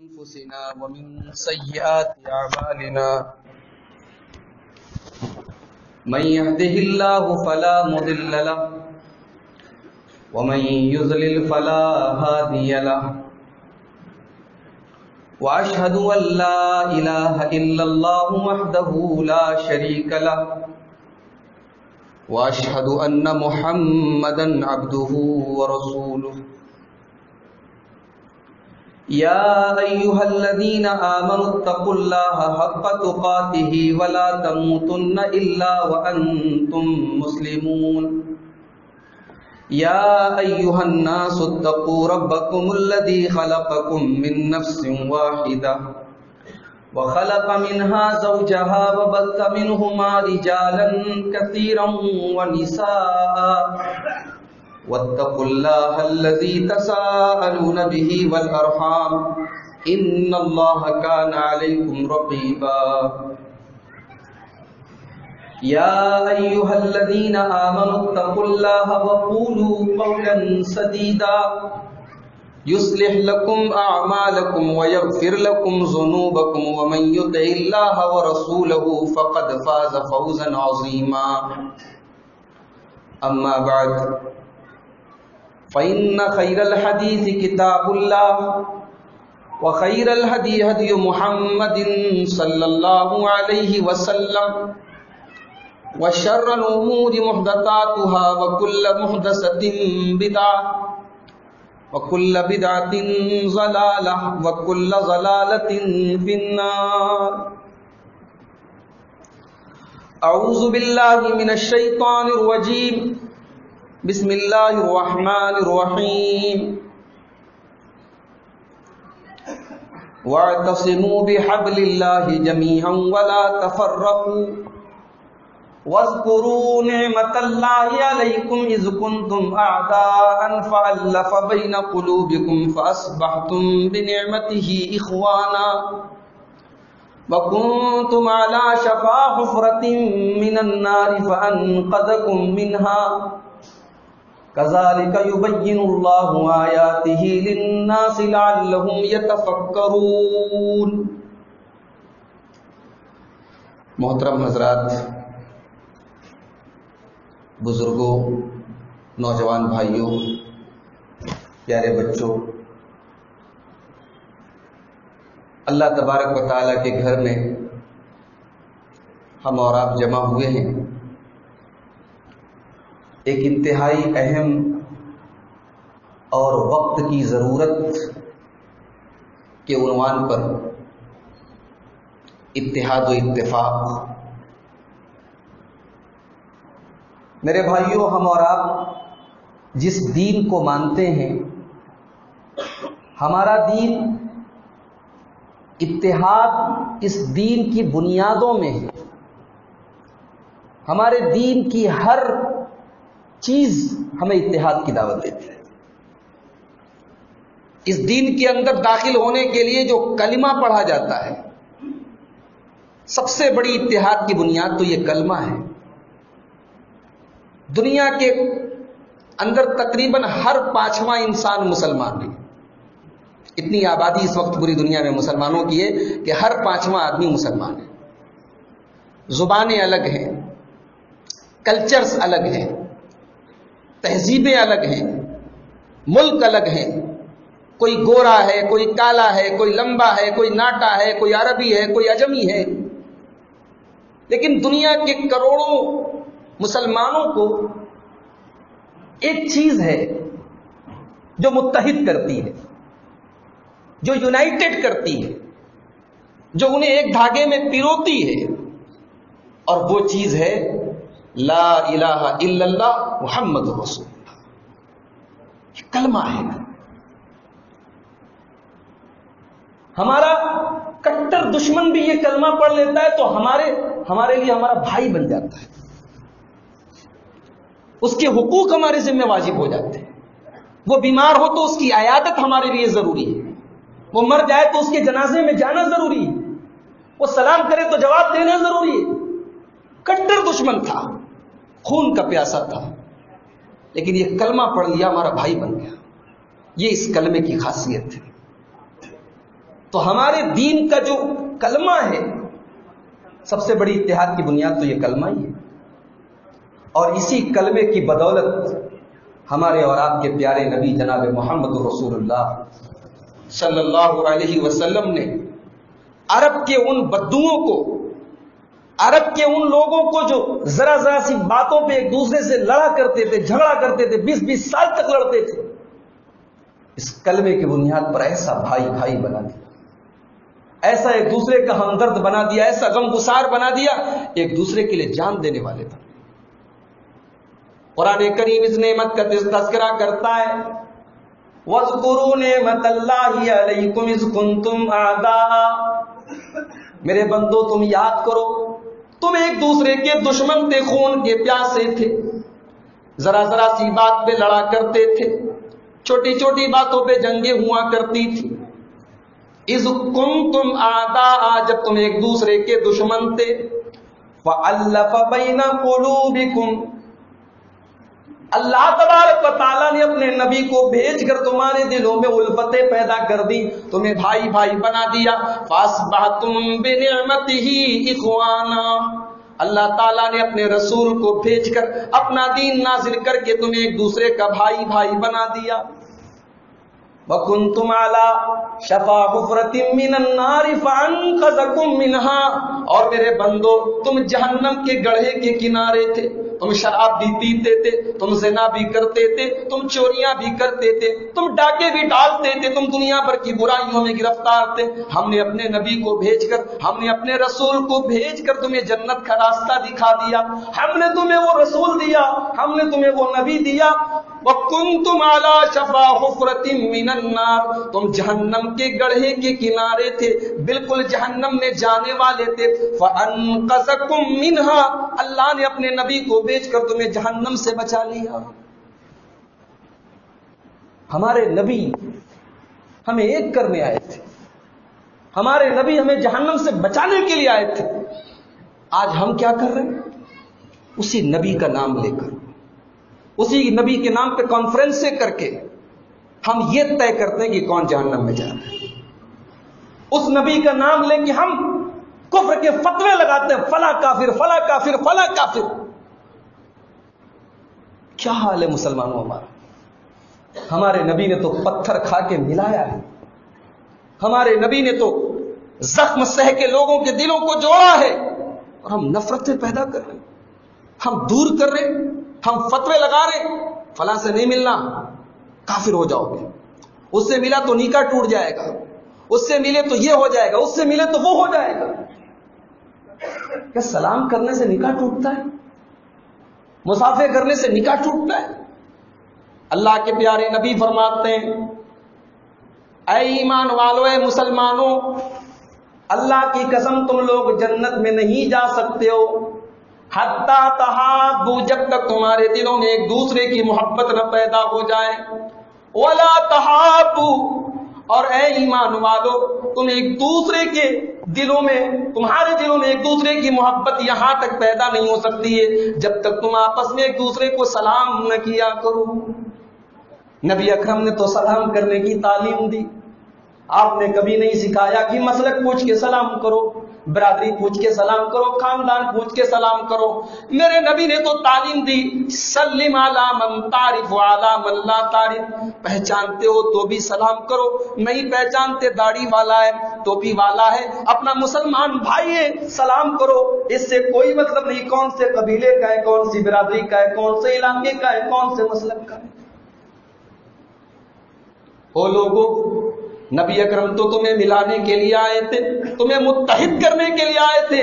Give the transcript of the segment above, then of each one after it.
أنفسنا ومن سيئات أعمالنا من يهده الله فلا مضل له ومن يضلل فلا هادي له وأشهد أن لا إله إلا الله وحده لا شريك له وأشهد أن محمدا عبده ورسوله يا أيها الذين آمنوا اتقوا الله حق تقاته ولا تموتن إلا وأنتم مسلمون يا أيها الناس اتقوا ربكم الذي خلقكم من نفس واحدة وخلق منها زوجها وبث منهما رجالا كثيرا ونساء واتقوا الله الذي تساءلون به والأرحام إن الله كان عليكم رقيبا يا أيها الذين آمنوا اتقوا الله وقولوا قولا سديدا يصلح لكم أعمالكم ويغفر لكم ذنوبكم ومن يطع الله ورسوله فقد فاز فوزا عظيما أما بعد فإن خير الحديث كتاب الله وخير الهدي هدي محمد صلى الله عليه وسلم وشر الأمور محدثاتها وكل محدثة بدعة وكل بدعة ضلالة وكل ضلالة في النار. أعوذ بالله من الشيطان الرجيم. بسم اللہ الرحمن الرحیم. واعتصموا بحبل اللہ جميعا ولا تفرقوا واذکروا نعمت اللہ علیکم اذ کنتم اعداء فألف بین قلوبکم فاصبحتم بنعمته اخوانا وکنتم على شفا حفرة من النار فانقذکم منها كذلك يبين الله آياته للناس لعلهم يتفكرون. محترم حضرات، بزرگوں، نوجوان بھائیوں، پیارے بچوں، اللہ تبارک و تعالیٰ کے گھر میں ہم اور آپ جمع ہوئے ہیں ایک انتہائی اہم اور وقت کی ضرورت کے عنوان پر، اتحاد و اتفاق. میرے بھائیوں، ہم اور آپ جس دین کو مانتے ہیں، ہمارا دین اتحاد اس دین کی بنیادوں میں ہے. ہمارے دین کی ہر چیز ہمیں اتحاد کی دعوت دیتی ہے. اس دین کے اندر داخل ہونے کے لیے جو کلمہ پڑھا جاتا ہے، سب سے بڑی اتحاد کی بنیاد تو یہ کلمہ ہے. دنیا کے اندر تقریباً ہر 5واں انسان مسلمان ہے. اتنی آبادی اس وقت پوری دنیا میں مسلمانوں کی ہے کہ ہر 5واں آدمی مسلمان ہے. زبانیں الگ ہیں، کلچرز الگ ہیں، تہذیبیں الگ ہیں، ملک الگ ہیں. کوئی گورا ہے، کوئی کالا ہے، کوئی لمبا ہے، کوئی ناٹا ہے، کوئی عربی ہے، کوئی عجمی ہے. لیکن دنیا کے کروڑوں مسلمانوں کو ایک چیز ہے جو متحد کرتی ہے، جو یونائٹڈ کرتی ہے، جو انہیں ایک دھاگے میں پیروتی ہے، اور وہ چیز ہے لا الہ الا اللہ محمد رسول اللہ. یہ کلمہ ہے. ہمارا کٹر دشمن بھی یہ کلمہ پڑھ لیتا ہے تو ہمارے لیے ہمارا بھائی بن جاتا ہے. اس کے حقوق ہمارے ذمہ واجب ہو جاتے ہیں. وہ بیمار ہو تو اس کی عیادت ہمارے لیے ضروری ہے. وہ مر جائے تو اس کے جنازے میں جانا ضروری ہے. وہ سلام کرے تو جواب دینا ضروری ہے. کٹر دشمن تھا، خون کا پیاسا تھا، لیکن یہ کلمہ پڑھ لیا، ہمارا بھائی بن گیا. یہ اس کلمے کی خاصیت ہے. تو ہمارے دین کا جو کلمہ ہے، سب سے بڑی اتحاد کی بنیاد تو یہ کلمہ ہی ہے، اور اسی کلمے کی بدولت ہمارے اور آپ کے پیارے نبی جناب محمد رسول اللہ صلی اللہ علیہ وسلم نے عرب کے ان بدوؤں کو، عرب کے ان لوگوں کو جو ذرا ذرا سی باتوں پہ ایک دوسرے سے لڑا کرتے تھے، جھگڑا کرتے تھے، 20-20 سال تک لڑتے تھے، اس کلمے کی بنیاد پر ایسا بھائی بھائی بنا دیا، ایسا ایک دوسرے کا ہمدرد بنا دیا، ایسا غم گسار بنا دیا، ایک دوسرے کے لیے جان دینے والے تھے۔ قرآن کریم اس نعمت کا تذکرہ کرتا ہے، وَاذْكُرُوا نِعْمَتَ اللَّهِ عَلَيْكُمْ إِذْ كُنْتُمْ أَعْدَاءً، میرے بندو تم یاد کرو، تم ایک دوسرے کے دشمن تھے، خون کے پیاسے تھے، ذرا ذرا سی بات پہ لڑا کرتے تھے، چھوٹی چھوٹی باتوں پہ جنگیں ہوا کرتی تھی۔ اذ کنتم اعداء، جب تم ایک دوسرے کے دشمن تھے، فألف بین قلوبکم، اللہ تبارک و تعالیٰ نے اپنے نبی کو بھیج کر تمہارے دلوں میں الفتیں پیدا کر دی، تمہیں بھائی بھائی بنا دیا۔ فاصبحتم بنعمتہ اخوانا، اللہ تعالیٰ نے اپنے رسول کو بھیج کر اپنا دین نازل کر کے تمہیں ایک دوسرے کا بھائی بھائی بنا دیا۔ وَكُنْتُمْ عَلَى شَفَا حُفْرَةٍ مِّنَ النَّارِ فَأَنْقَذَكُم مِّنْهَا، اور میرے بندو تم جہنم کے گڑھے کے کنارے تھے، تم شراب بھی پیتے تھے، تم زنا بھی کرتے تھے، تم چوریاں بھی کرتے تھے، تم ڈاکے بھی ڈالتے تھے، تم دنیا بھر کی برائیوں میں گرفتار تھے۔ ہم نے اپنے نبی کو بھیج کر، ہم نے اپنے رسول کو بھیج کر تمہیں جنت کا راستہ دکھا دیا، ہم نے تمہیں وہ رسول دیا، ہم نے تمہیں وہ نبی دیا۔ وَكُنْتُمْ عَلَى شَفَا حُفْرَةٍ مِّنَ النَّارِ، تم جہنم کے گڑھے کے کنارے تھے، بالکل جہنم میں جانے والے تھے۔ فَأَنْقَذَكُم مِّنْهَا، اللہ نے اپنے نبی کو بھیج کر تمہیں جہنم سے بچا لیا۔ ہمارے نبی ہمیں ایک کرنے آئے تھے، ہمارے نبی ہمیں جہنم سے بچانے کے لیے آئے تھے۔ آج ہم کیا کر رہے ہیں؟ اسی نبی کا نام لے کر، اسی نبی کے نام پہ کانفرنسیں کر کے ہم یہ طے کرتے ہیں کہ کون جہنم میں جا رہا ہے۔ اس نبی کا نام لے کے ہم کفر کے فتوے لگاتے ہیں، فلاں کافر، فلاں کافر، فلاں کافر۔ کیا حال ہے مسلمانوں ہمارا؟ ہمارے نبی نے تو پتھر کھا کے ملایا ہے، ہمارے نبی نے تو زخم سہ کے لوگوں کے دلوں کو جوڑا ہے، اور ہم نفرتیں پیدا کر رہے ہیں، ہم دور کر رہے ہیں، ہم فتوے لگا رہے ہیں، فلاں سے نہیں ملنا، کافر ہو جاؤ گے، اس سے ملا تو نکاح ٹوٹ جائے گا، اس سے ملے تو یہ ہو جائے گا، اس سے ملے تو وہ ہو جائے گا۔ کیا سلام کرنے سے نکاح ٹوٹتا ہے؟ مسافر کرنے سے نکاح ٹوٹتا ہے؟ اللہ کے پیارے نبی فرماتے ہیں، اے ایمان والو، اے مسلمانوں، اللہ کی قسم تم لوگ جنت میں نہیں جا سکتے ہو حتی تحابوا، جب تک تمہارے دلوں میں ایک دوسرے کی محبت نہ پیدا ہو جائے۔ ولا تحابوا، اور اے ایمان والو تم ایک دوسرے کے دلوں میں، تمہارے دلوں میں ایک دوسرے کی محبت یہاں تک پیدا نہیں ہو سکتی ہے جب تک تم آپس میں ایک دوسرے کو سلام نہ کیا کرو۔ نبی اکرم نے تو سلام کرنے کی تعلیم دی، آپ نے کبھی نہیں سکھایا کہ مسلک پوچھ کے سلام کرو، برادری پوچھ کے سلام کرو، خاندان پوچھ کے سلام کرو۔ میرے نبی نے تو تعلیم دی، سلم علی من تعرف وعلی من لا تعرف، پہچانتے ہو تو بھی سلام کرو، نہیں پہچانتے داڑھی والا ہے، ٹوپی والا ہے، اپنا مسلمان بھائی ہے، سلام کرو۔ اس سے کوئی مطلب نہیں کون سے قبیلے کا ہے، کون سی برادری کا ہے، کون سے علاقے کا ہے، کون سے مسلک کا ہے۔ او لوگوں، نبی اکرم تو تمہیں ملانے کے لیے آئے تھے، تمہیں متحد کرنے کے لیے آئے تھے،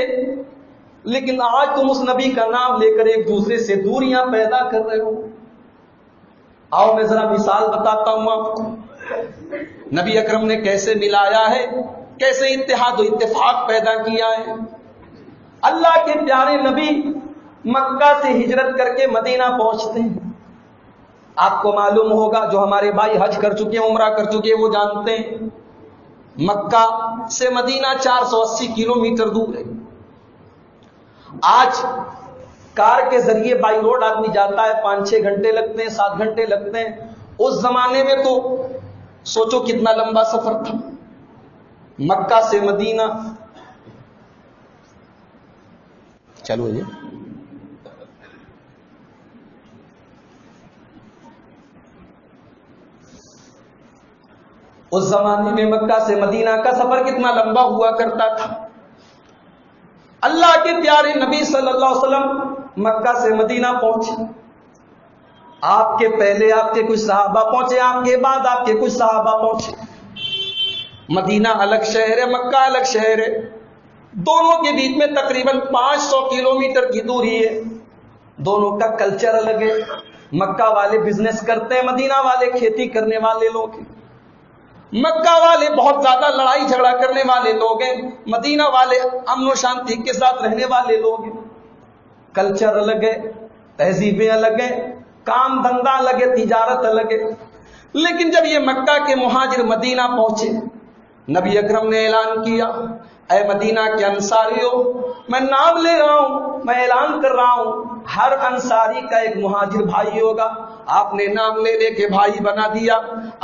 لیکن آج تم اس نبی کا نام لے کر ایک دوسرے سے دوریاں پیدا کر رہے ہو۔ آؤ میں ذرا مثال بتاتا ہوں آپ کو، نبی اکرم نے کیسے ملایا ہے، کیسے اتحاد و اتفاق پیدا کیا ہے۔ اللہ کے پیارے نبی مکہ سے ہجرت کر کے مدینہ پہنچتے ہیں۔ آپ کو معلوم ہوگا، جو ہمارے بھائی حج کر چکے ہیں، عمرہ کر چکے ہیں، وہ جانتے ہیں مکہ سے مدینہ 480 کلومیٹر دور ہے۔ آج کار کے ذریعے بائی روڈ آدمی جاتا ہے، 5-6 گھنٹے لگتے ہیں، 7 گھنٹے لگتے ہیں۔ اس زمانے میں تو سوچو کتنا لمبا سفر تھا۔ مکہ سے مدینہ چلو یہ اس زمانے میں مکہ سے مدینہ کا سفر کتنا لمبا ہوا کرتا تھا. اللہ کے پیارے نبی صلی اللہ علیہ وسلم مکہ سے مدینہ پہنچے. آپ کے پہلے آپ کے کچھ صحابہ پہنچے, آپ کے بعد آپ کے کچھ صحابہ پہنچے. مدینہ الگ شہر ہے, مکہ الگ شہر ہے. دونوں کے بیچ میں تقریباً 500 کلومیٹر کی دوری ہے. دونوں کا کلچر الگ ہے. مکہ والے بزنس کرتے ہیں, مدینہ والے کھیتی کرنے والے لوگ ہیں. مکہ والے بہت زیادہ لڑائی جھگڑا کرنے والے لوگ ہیں, مدینہ والے امن و شانتی کے ساتھ رہنے والے لوگ ہیں. کلچر الگ ہے, تہذیبیں الگ ہیں, کام دھندا الگ ہے, تجارت الگ ہے. لیکن جب یہ مکہ کے مہاجر مدینہ پہنچے, نبی اکرم نے اعلان کیا, اے مدینہ کے انصاریوں, میں نام لے رہا ہوں, میں اعلان کر رہا ہوں, ہر انصاری کا ایک مہاجر بھائی ہوگا. آپ نے نام لے لے کے بھائی بنا دیا.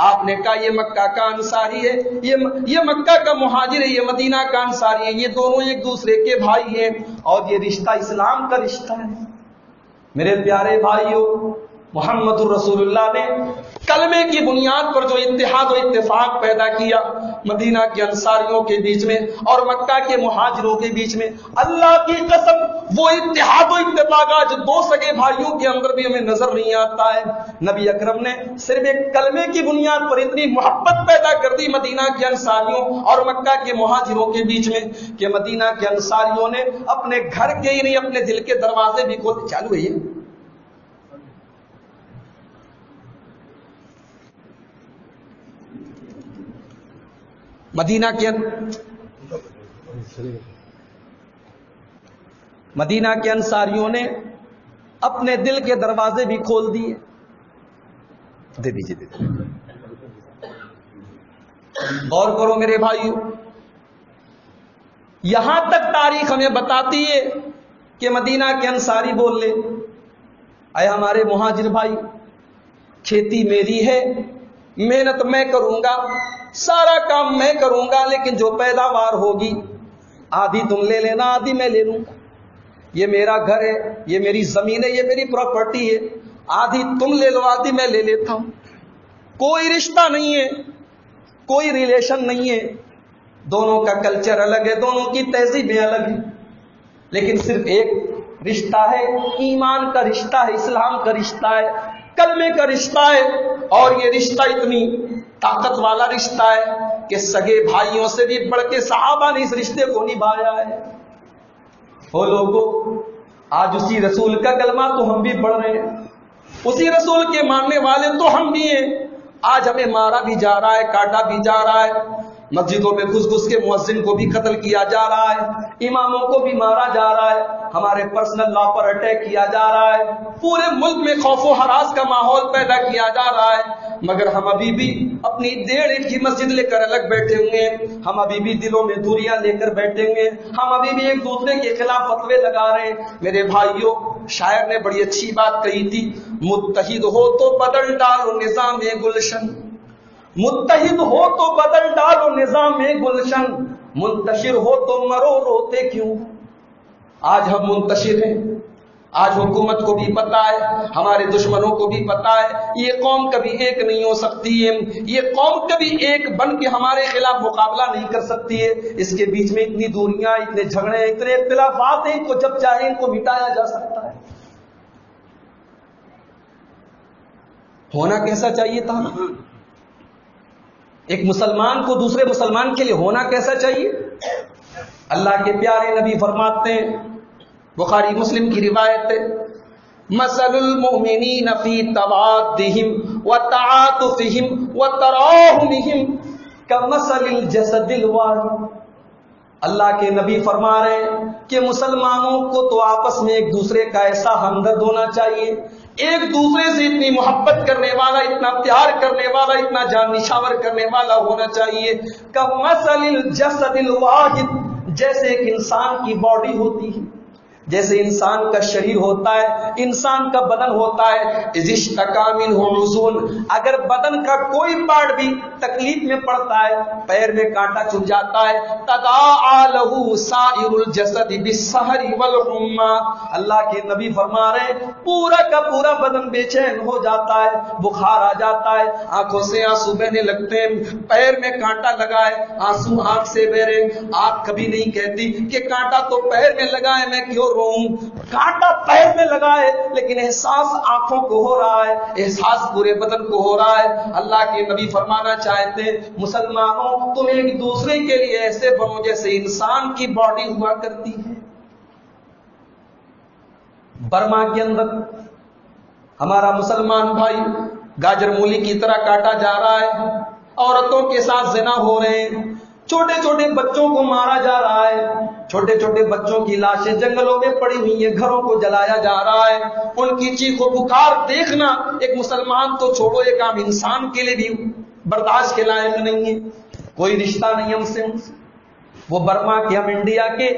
آپ نے کہا یہ مکہ کا انصاری ہے, یہ مکہ کا مہاجر ہے, یہ مدینہ کا انصاری ہے, یہ دونوں ایک دوسرے کے بھائی ہیں, اور یہ رشتہ اسلام کا رشتہ ہے. میرے پیارے بھائیوں, محمد الرسول اللہ نے کلمے کی بنیاد پر جو اتحاد و اتفاق پیدا کیا مدینہ کے انصاریوں کے بیچ میں اور مکہ کے مہاجروں کے بیچ میں, اللہ کی قسم وہ اتحاد و اتفاق آج دو سگے بھائیوں کے اندر بھی ہمیں نظر نہیں آتا ہے. نبی اکرم نے صرف ایک کلمے کی بنیاد پر اتنی محبت پیدا کر دی مدینہ کے انصاریوں اور مکہ کے مہاجروں کے بیچ میں کہ مدینہ کے انصاریوں نے اپنے گھر کے ہی نہیں اپنے دل کے دروازے بھی کھولے. چالو ہے یہ مدینہ کے انصاریوں نے اپنے دل کے دروازے بھی کھول دیے. دے دیجیے. غور کرو میرے بھائیو, یہاں تک تاریخ ہمیں بتاتی ہے کہ مدینہ کے انصاری بول لے, اے ہمارے مہاجر بھائی, کھیتی میری ہے, محنت میں کروں گا, سارا کام میں کروں گا, لیکن جو پیداوار ہوگی آدھی تم لے لینا, آدھی میں لے لوں گا. یہ میرا گھر ہے, یہ میری زمین ہے, یہ میری پراپرٹی ہے, آدھی تم لے لو, آدھی میں لے لیتا ہوں. کوئی رشتہ نہیں ہے, کوئی ریلیشن نہیں ہے. دونوں کا کلچر الگ ہے, دونوں کی تہذیبیں الگ ہیں, لیکن صرف ایک رشتہ ہے, ایمان کا رشتہ ہے, اسلام کا رشتہ ہے, کلمے کا رشتہ ہے. اور یہ رشتہ اتنی طاقت والا رشتہ ہے کہ سگے بھائیوں سے بھی بڑھ کے صحابہ نے اس رشتے کو نبھایا ہے. وہ لوگوں, آج اسی رسول کا کلمہ تو ہم بھی پڑھ رہے ہیں, اسی رسول کے ماننے والے تو ہم بھی ہیں. آج ہمیں مارا بھی جا رہا ہے, کاٹا بھی جا رہا ہے, مسجدوں میں گھس گھس کے مؤذن کو بھی قتل کیا جا رہا ہے, اماموں کو بھی مارا جا رہا ہے, ہمارے پرسنل لا پر اٹیک کیا جا رہا ہے, پورے ملک میں خوف و ہراس کا ماحول پیدا کیا جا رہا ہے. مگر ہم ابھی بھی اپنی 1.5 اینٹ کی مسجد لے کر الگ بیٹھے ہوئے ہیں, ہم ابھی بھی دلوں میں دوریاں لے کر بیٹھے ہوئے ہیں, ہم ابھی بھی ایک دوسرے کے خلاف فتوے لگا رہے ہیں. میرے بھائیوں, شاعر نے بڑی اچھی بات کہی تھی, متحد ہو تو بدل ڈالو نظام گلشن, متحد ہو تو بدل ڈالو نظام گلشن, منتشر ہو تو مرو روتے کیوں. آج ہم منتشر ہیں, آج حکومت کو بھی پتا ہے, ہمارے دشمنوں کو بھی پتا ہے, یہ قوم کبھی ایک نہیں ہو سکتی ہے, یہ قوم کبھی ایک بن کے ہمارے خلاف مقابلہ نہیں کر سکتی ہے. اس کے بیچ میں اتنی دوریاں, اتنے جھگڑے, اتنے اختلافات ہیں, ان کو جب چاہے ان کو مٹایا جا سکتا ہے. ہونا کیسا چاہیے تھا ایک مسلمان کو دوسرے مسلمان کے لیے, ہونا کیسا چاہیے. اللہ کے پیارے نبی فرماتے ہیں, بخاری مسلم کی روایت ہے, مثل المؤمنین فی توادہم وتعاطفہم وتراحمہم کمثل الجسد الواحد. اللہ کے نبی فرما رہے ہیں کہ مسلمانوں کو تو آپس میں ایک دوسرے کا ایسا ہمدرد ہونا چاہیے, ایک دوسرے سے اتنی محبت کرنے والا, اتنا پیار کرنے والا, اتنا جان نشاور کرنے والا ہونا چاہیے. کمثل الجسد الواحد, جیسے ایک انسان کی باڈی ہوتی ہے, جیسے انسان کا شریر ہوتا ہے، انسان کا بدن ہوتا ہے، اشتکا منہ عضو، اگر بدن کا کوئی پارٹ بھی تکلیف میں پڑتا ہے، پیر میں کانٹا چبھ جاتا ہے، تداعی لہ سائر الجسد بالسہر والحمى، اللہ کے نبی فرما رہے پورا کا پورا بدن بے چین ہو جاتا ہے، بخار آ جاتا ہے، آنکھوں سے آنسو بہنے لگتے ہیں، پیر میں کانٹا لگا ہے، آنسو آنکھ سے بہ رہے، آنکھ کبھی نہیں کہتی کہ کانٹا تو پیر میں لگا ہے میں کیوں کانٹا پیر میں لگا ہے، لیکن احساس آنکھوں کو ہو رہا ہے، احساس پورے بدن کو ہو رہا ہے۔ اللہ کے نبی فرمانا چاہتے ہیں مسلمانوں تم ایک دوسرے کے لیے ایسے بنو جیسے انسان کی باڈی ہوا کرتی ہے۔ برما کے اندر ہمارا مسلمان بھائی گاجر مولی کی طرح کاٹا جا رہا ہے، عورتوں کے ساتھ زنا ہو رہے ہیں، چھوٹے چھوٹے بچوں کو مارا جا رہا ہے، چھوٹے چھوٹے بچوں کی لاشیں جنگلوں میں پڑی ہوئی ہیں، گھروں کو جلایا جا رہا ہے، ان کی چیخ و پکار دیکھنا ایک مسلمان تو چھوڑو، ایک عام انسان کے لیے بھی برداشت کے لائق نہیں ہے، کوئی رشتہ نہیں ہم سے۔ وہ برما کے، ہم انڈیا کے،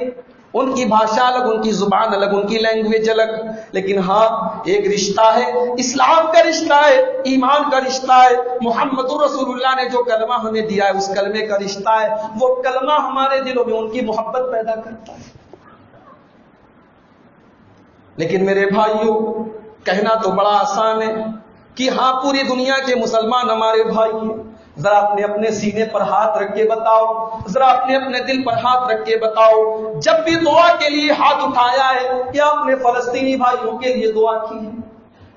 ان کی بھاشا الگ، ان کی زبان الگ، ان کی لینگویج الگ، لیکن ہاں ایک رشتہ ہے، اسلام کا رشتہ ہے، ایمان کا رشتہ ہے، محمد رسول اللہ نے جو کلمہ ہمیں دیا ہے اس کلمے کا رشتہ ہے، وہ کلمہ ہمارے دلوں میں ان کی محبت پیدا کرتا ہے۔ لیکن میرے بھائیوں کہنا تو بڑا آسان ہے کہ ہاں پوری دنیا کے مسلمان ہمارے بھائی ہیں، ذرا اپنے سینے پر ہاتھ رکھ کے بتاؤ، ذرا اپنے دل پر ہاتھ رکھ کے بتاؤ، جب بھی دعا کے لیے ہاتھ اٹھایا ہے کیا آپ نے فلسطینی بھائیوں کے لیے دعا کی ہے؟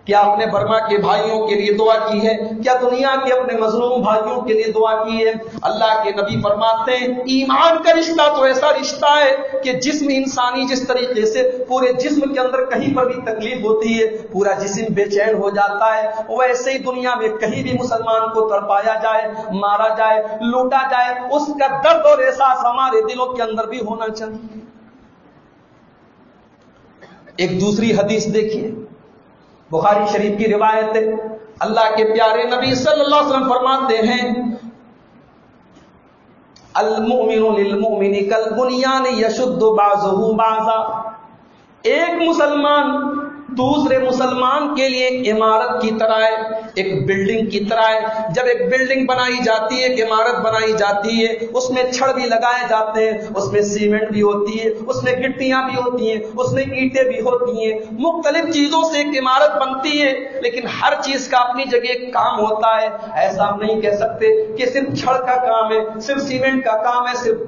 کیا آپ نے برما کے بھائیوں کے لیے دعا کی ہے؟ کیا دنیا کے اپنے مظلوم بھائیوں کے لیے دعا کی ہے؟ اللہ کے نبی فرماتے ہیں ایمان کا رشتہ تو ایسا رشتہ ہے کہ جسم انسانی جس طریقے سے پورے جسم کے اندر کہیں پر بھی تکلیف ہوتی ہے پورا جسم بے چین ہو جاتا ہے، ویسے ہی دنیا میں کہیں بھی مسلمان کو تڑپایا جائے، مارا جائے، لوٹا جائے، اس کا درد اور احساس ہمارے دلوں کے اندر بھی ہونا چاہیے۔ ایک دوسری حدیث دیکھیے، بخاری شریف کی روایت ہے، اللہ کے پیارے نبی صلی اللہ علیہ وسلم فرماتے ہیں المؤمن للمؤمن کالبنیان یشد بعضہ بعضا، ایک مسلمان دوسرے مسلمان کے لیے ایک عمارت کی طرح ہے، ایک بلڈنگ کی طرح ہے۔ جب ایک بلڈنگ بنائی جاتی ہے، ایک عمارت بنائی جاتی ہے، اس میں چھڑ بھی لگائے جاتے ہیں، اس میں سیمنٹ بھی ہوتی ہے، اس میں گٹیاں بھی ہوتی ہیں، اس میں اینٹیں بھی ہوتی ہیں، مختلف چیزوں سے ایک عمارت بنتی ہے، لیکن ہر چیز کا اپنی جگہ ایک کام ہوتا ہے۔ ایسا ہم نہیں کہہ سکتے کہ صرف چھڑ کا کام ہے، صرف سیمنٹ کا کام ہے، صرف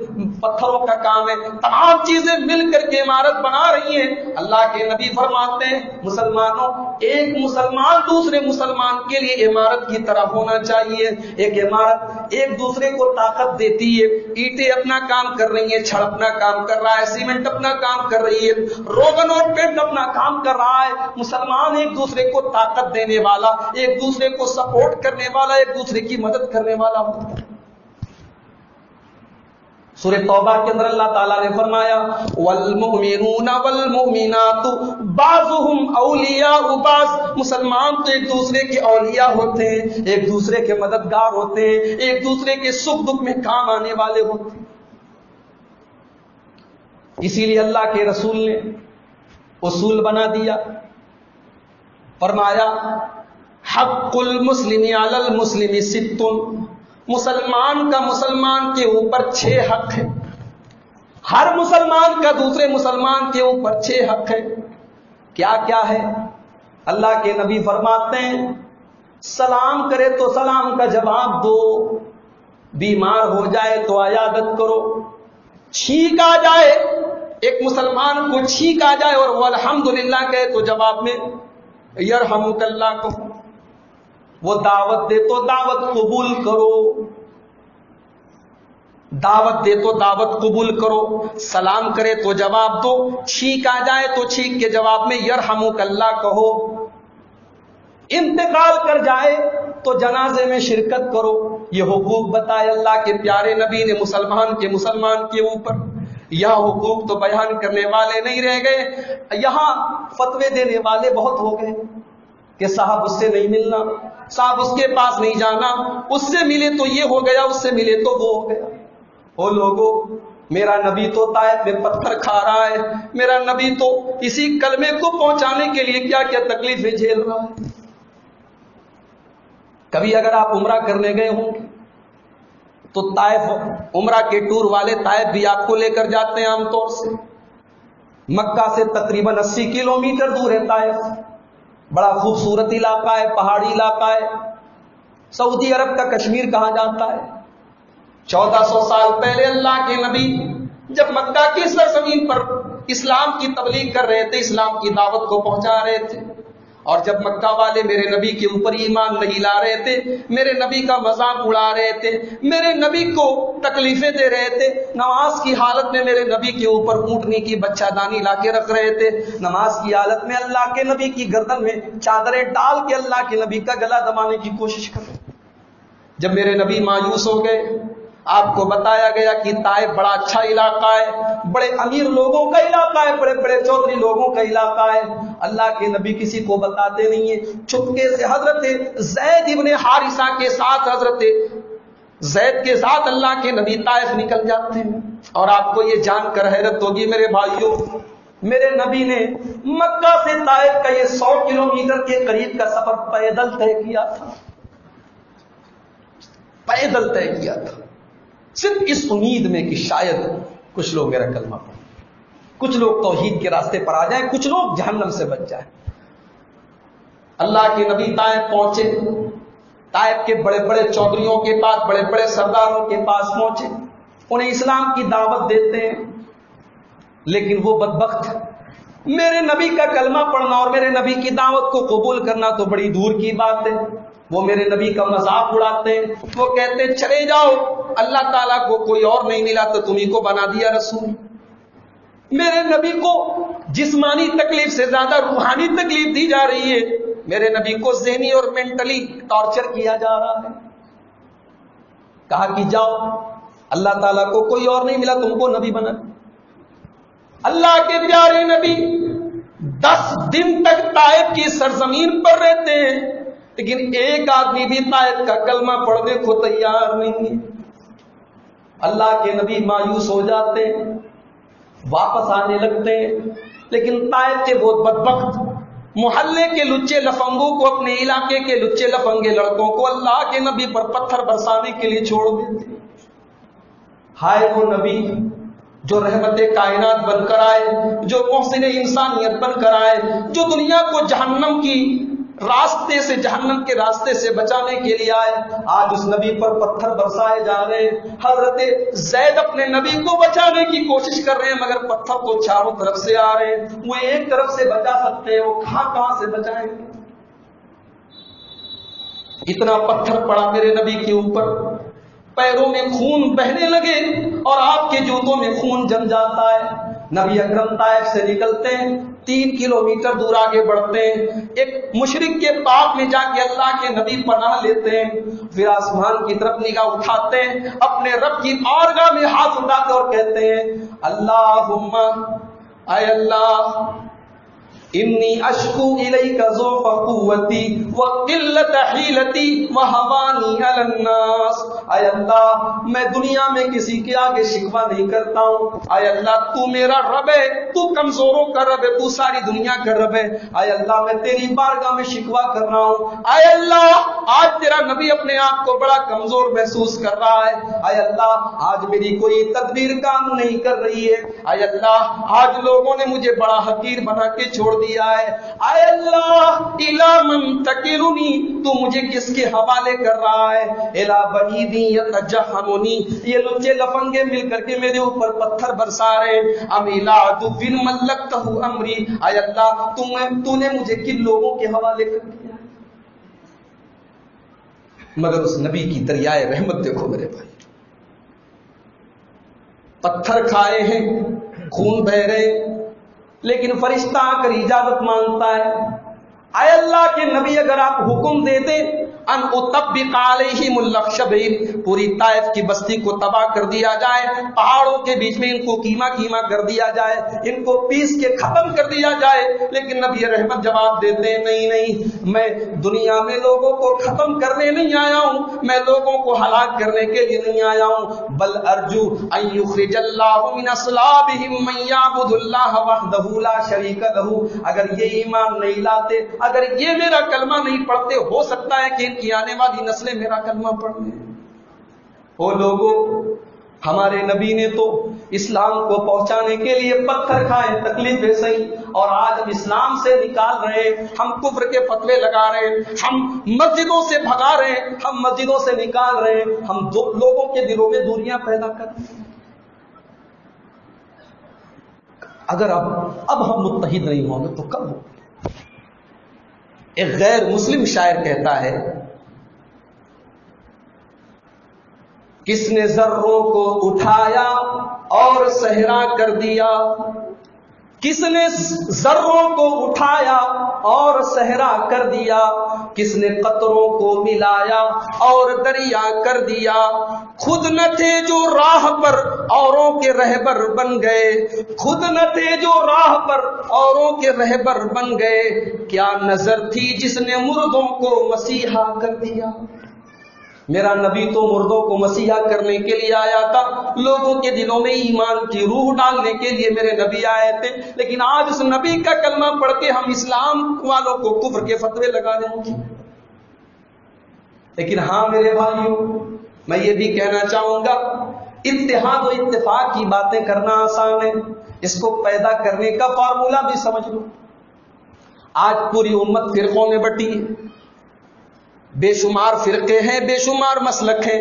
پتھروں کا کام ہے، تمام چیزیں مل کر کے عمارت بنا رہی ہیں۔ اللہ کے نبی فرماتے ہیں مسلمانوں ایک مسلمان دوسرے مسلمان کے لیے عمارت کی طرح ہونا چاہیے۔ ایک عمارت ایک دوسرے کو طاقت دیتی ہے، اینٹیں اپنا کام کر رہی ہیں، چھڑ اپنا کام کر رہا ہے، سیمنٹ اپنا کام کر رہی ہے، روغن اور پینٹ اپنا کام کر رہا ہے۔ مسلمان ایک دوسرے کو طاقت دینے والا، ایک دوسرے کو سپورٹ کرنے والا، ایک دوسرے کی مدد کرنے والا ہوتا ہے۔ سورہ توبہ کے اندر اللہ تعالیٰ نے فرمایا والمؤمنون والمؤمنات بعضهم اولیاء بعض، مسلمان تو ایک دوسرے کے اولیاء ہوتے ہیں، ایک دوسرے کے مددگار ہوتے ہیں، ایک دوسرے کے سکھ دکھ میں کام آنے والے ہوتے ہیں۔ اسی لیے اللہ کے رسول نے اصول بنا دیا، فرمایا حق المسلم علی المسلم ست، مسلمان کا مسلمان کے اوپر 6 حق ہے، ہر مسلمان کا دوسرے مسلمان کے اوپر 6 حق ہے۔ کیا کیا ہے؟ اللہ کے نبی فرماتے ہیں سلام کرے تو سلام کا جواب دو، بیمار ہو جائے تو عیادت کرو، چھینک آ جائے ایک مسلمان کو چھینک آ جائے اور وہ الحمدللہ کہے تو جواب میں یرحمک اللہ کہو، وہ دعوت دے تو دعوت قبول کرو، دعوت دے تو دعوت قبول کرو، سلام کرے تو جواب دو، چھینک آ جائے تو چھینک کے جواب میں یرحمک اللہ کہو، انتقال کر جائے تو جنازے میں شرکت کرو۔ یہ حقوق بتائے اللہ کے پیارے نبی نے مسلمان کے اوپر۔ یہاں حقوق تو بیان کرنے والے نہیں رہ گئے، یہاں فتوے دینے والے بہت ہو گئے کہ صاحب اس سے نہیں ملنا، صاحب اس کے پاس نہیں جانا، اس سے ملے تو یہ ہو گیا، اس سے ملے تو وہ ہو گیا۔ او لوگوں، میرا نبی تو طائف میں پتھر کھا رہا ہے، میرا نبی تو اسی کلمے کو پہنچانے کے لیے کیا کیا تکلیفیں جھیل رہا ہے۔ کبھی اگر آپ عمرہ کرنے گئے ہوں تو طائف، عمرہ کے ٹور والے طائف بھی آپ کو لے کر جاتے ہیں عام طور سے۔ مکہ سے تقریباً 80 کلومیٹر دور ہے طائف، بڑا خوبصورت علاقہ ہے، پہاڑی علاقہ ہے، سعودی عرب کا کشمیر کہا جاتا ہے۔ 1400 سال پہلے اللہ کے نبی جب مکہ کی سرزمین پر اسلام کی تبلیغ کر رہے تھے، اسلام کی دعوت کو پہنچا رہے تھے، اور جب مکہ والے میرے نبی کے اوپر ایمان نہیں لا رہے تھے، میرے نبی کا مذاق اڑا رہے تھے، میرے نبی کو تکلیفیں دے رہے تھے، نماز کی حالت میں میرے نبی کے اوپر اونٹنی کی بچہ دانی لا کے رکھ رہے تھے، نماز کی حالت میں اللہ کے نبی کی گردن میں چادریں ڈال کے اللہ کے نبی کا گلا دبانے کی کوشش کر رہے تھے۔ جب میرے نبی مایوس ہو گئے، آپ کو بتایا گیا کہ طائف بڑا اچھا علاقہ ہے، بڑے امیر لوگوں کا علاقہ ہے، بڑے بڑے چودھری لوگوں کا علاقہ ہے، اللہ کے نبی کسی کو بتاتے نہیں ہیں۔ چپکے سے حضرت زید ابن حارثہ کے ساتھ، حضرت زید کے ساتھ اللہ کے نبی طائف نکل جاتے ہیں۔ اور آپ کو یہ جان کر حیرت ہوگی میرے بھائیوں، میرے نبی نے مکہ سے طائف کا یہ 100 کلومیٹر کے قریب کا سفر پیدل طے کیا تھا، پیدل طے کیا تھا، صرف اس امید میں کہ شاید کچھ لوگ میرا کلمہ پڑھیں، کچھ لوگ توحید کے راستے پر آ جائیں، کچھ لوگ جہنم سے بچ جائیں۔ اللہ کے نبی طائف پہنچے، طائف کے بڑے بڑے چودھریوں کے پاس، بڑے بڑے سرداروں کے پاس پہنچے، انہیں اسلام کی دعوت دیتے ہیں، لیکن وہ بدبخت، میرے نبی کا کلمہ پڑھنا اور میرے نبی کی دعوت کو قبول کرنا تو بڑی دور کی بات ہے۔ وہ میرے نبی کا مذاق اڑاتے ہیں، وہ کہتے ہیں چلے جاؤ، اللہ تعالیٰ کو کوئی اور نہیں ملا تو تمہیں کو بنا دیا رسول۔ میرے نبی کو جسمانی تکلیف سے زیادہ روحانی تکلیف دی جا رہی ہے، میرے نبی کو ذہنی اور مینٹلی ٹارچر کیا جا رہا ہے۔ کہا کہ جاؤ، اللہ تعالیٰ کو کوئی اور نہیں ملا، تم کو نبی بنا۔ اللہ کے پیارے نبی 10 دن تک طائف کی سرزمین پر رہتے ہیں، لیکن ایک آدمی بھی طائف کا کلمہ پڑھنے کو تیار نہیں ہے۔ اللہ کے نبی مایوس ہو جاتے ہیں، واپس آنے لگتے ہیں، لیکن طائف کے بہت بدبخت محلے کے لچے لفنگوں کو، اپنے علاقے کے لچے لفنگے لڑکوں کو اللہ کے نبی پر پتھر برسانے کے لیے چھوڑ دیتے۔ ہائے وہ نبی جو رحمت کائنات بن کر آئے، جو محسن انسانیت بن کر آئے، جو دنیا کو جہنم کی راستے سے، جہنم کے راستے سے بچانے کے لیے آئے، آج اس نبی پر پتھر برسائے جا رہے ہیں۔ حضرت زید اپنے نبی کو بچانے کی کوشش کر رہے ہیں، مگر پتھر تو چاروں طرف سے آ رہے ہیں، وہ ایک طرف سے بچا سکتے ہیں، وہ کہاں سے بچائیں گے؟ اتنا پتھر پڑا میرے نبی کے اوپر، پیروں میں خون بہنے لگے اور آپ کے جوتوں میں خون جم جاتا ہے۔ نبی اکرم طائف سے نکلتے ہیں، 3 کلومیٹر دور آگے بڑھتے ہیں، ایک مشرک کے پاک میں جا کے اللہ کے نبی پناہ لیتے ہیں، پھر آسمان کی طرف نگاہ اٹھاتے ہیں، اپنے رب کی بارگاہ میں ہاتھ اٹھاتے اور کہتے ہیں اللہم، اے اللہ، انی اشکو الیک ضعف قوتی وقلت حیلتی وہوانی علی الناس۔ اے اللہ، میں دنیا میں کسی کے آگے شکوہ نہیں کرتا ہوں، اے اللہ تو میرا رب ہے، تو کمزوروں کا رب ہے، تو ساری دنیا کا رب ہے، اے اللہ میں تیری بارگاہ میں شکوہ کر رہا ہوں، اے اللہ آج تیرا نبی اپنے آپ کو بڑا کمزور محسوس کر رہا ہے، اے اللہ آج میری کوئی تدبیر کام نہیں کر رہی ہے، اے اللہ آج لوگوں نے مجھے بڑا حقیر بنا کے چھوڑ دیا ہے، اے اللہ الی من تکلنی، تو مجھے کس کے حوالے کر رہا ہے، الی بعیدی یتجہمنی، یہ لچے لفنگے مل کر کے میرے اوپر پتھر برسا رہے ہیں، ام الی عدو ملکتہ امری، اے اللہ تو نے مجھے کن لوگوں کے حوالے کر دیا ہے؟ مگر اس نبی کی دریائے رحمت دیکھو میرے بھائی، پتھر کھائے ہیں، خون بہ رہے، لیکن فرشتہ آ کر اجازت مانگتا ہے، اے اللہ کے نبی اگر آپ حکم دے دیں ان اطبق علیہم اللخشبین، پوری طائف کی بستی کو تباہ کر دیا جائے، پہاڑوں کے بیچ میں ان کو کیما کیما کر دیا جائے، ان کو پیس کے ختم کر دیا جائے۔ لیکن نبی رحمت جواب دیتے ہیں نہیں نہیں، میں دنیا میں لوگوں کو ختم کرنے نہیں آیا ہوں، میں لوگوں کو ہلاک کرنے کے لیے نہیں آیا ہوں، بل ارجو ان یخرج اللہ من اصلابہم من یعبد اللہ وحدہ لا شریک لہ۔ اگر یہ ایمان نہیں لاتے، اگر یہ میرا کلمہ نہیں پڑھتے، ہو سکتا ہے کہ ان کی آنے والی نسلیں میرا کلمہ پڑھ لیں۔ وہ لوگوں، ہمارے نبی نے تو اسلام کو پہنچانے کے لیے پتھر کھائے، تکلیفیں سہیں، اور آج ہم اسلام سے نکال رہے ہیں، ہم کفر کے فتوے لگا رہے ہیں، ہم مسجدوں سے بھگا رہے ہیں، ہم مسجدوں سے نکال رہے ہیں، ہم لوگوں کے دلوں میں دوریاں پیدا کر رہے ہیں۔ اگر اب ہم متحد نہیں ہوں گے تو کب ہوں گے؟ ایک غیر مسلم شاعر کہتا ہے، کس نے ذروں کو اٹھایا اور صحرا کر دیا، کس نے ذروں کو اٹھایا اور صحرا کر دیا، کس نے قطروں کو ملایا اور دریا کر دیا، خود نہ تھے جو راہ پر اوروں کے رہبر بن گئے، خود نہ تھے جو راہ پر اوروں کے رہبر بن گئے، کیا نظر تھی جس نے مردوں کو مسیحا کر دیا۔ میرا نبی تو مردوں کو مسیحا کرنے کے لیے آیا تھا، لوگوں کے دلوں میں ایمان کی روح ڈالنے کے لیے میرے نبی آئے تھے، لیکن آج اس نبی کا کلمہ پڑھ کے ہم اسلام والوں کو کفر کے فتوے لگانے ہوں گے۔ لیکن ہاں میرے بھائیوں، میں یہ بھی کہنا چاہوں گا، اتحاد و اتفاق کی باتیں کرنا آسان ہے، اس کو پیدا کرنے کا فارمولہ بھی سمجھ لو۔ آج پوری امت فرقوں میں بٹی ہے، بے شمار فرقے ہیں، بے شمار مسلک ہیں،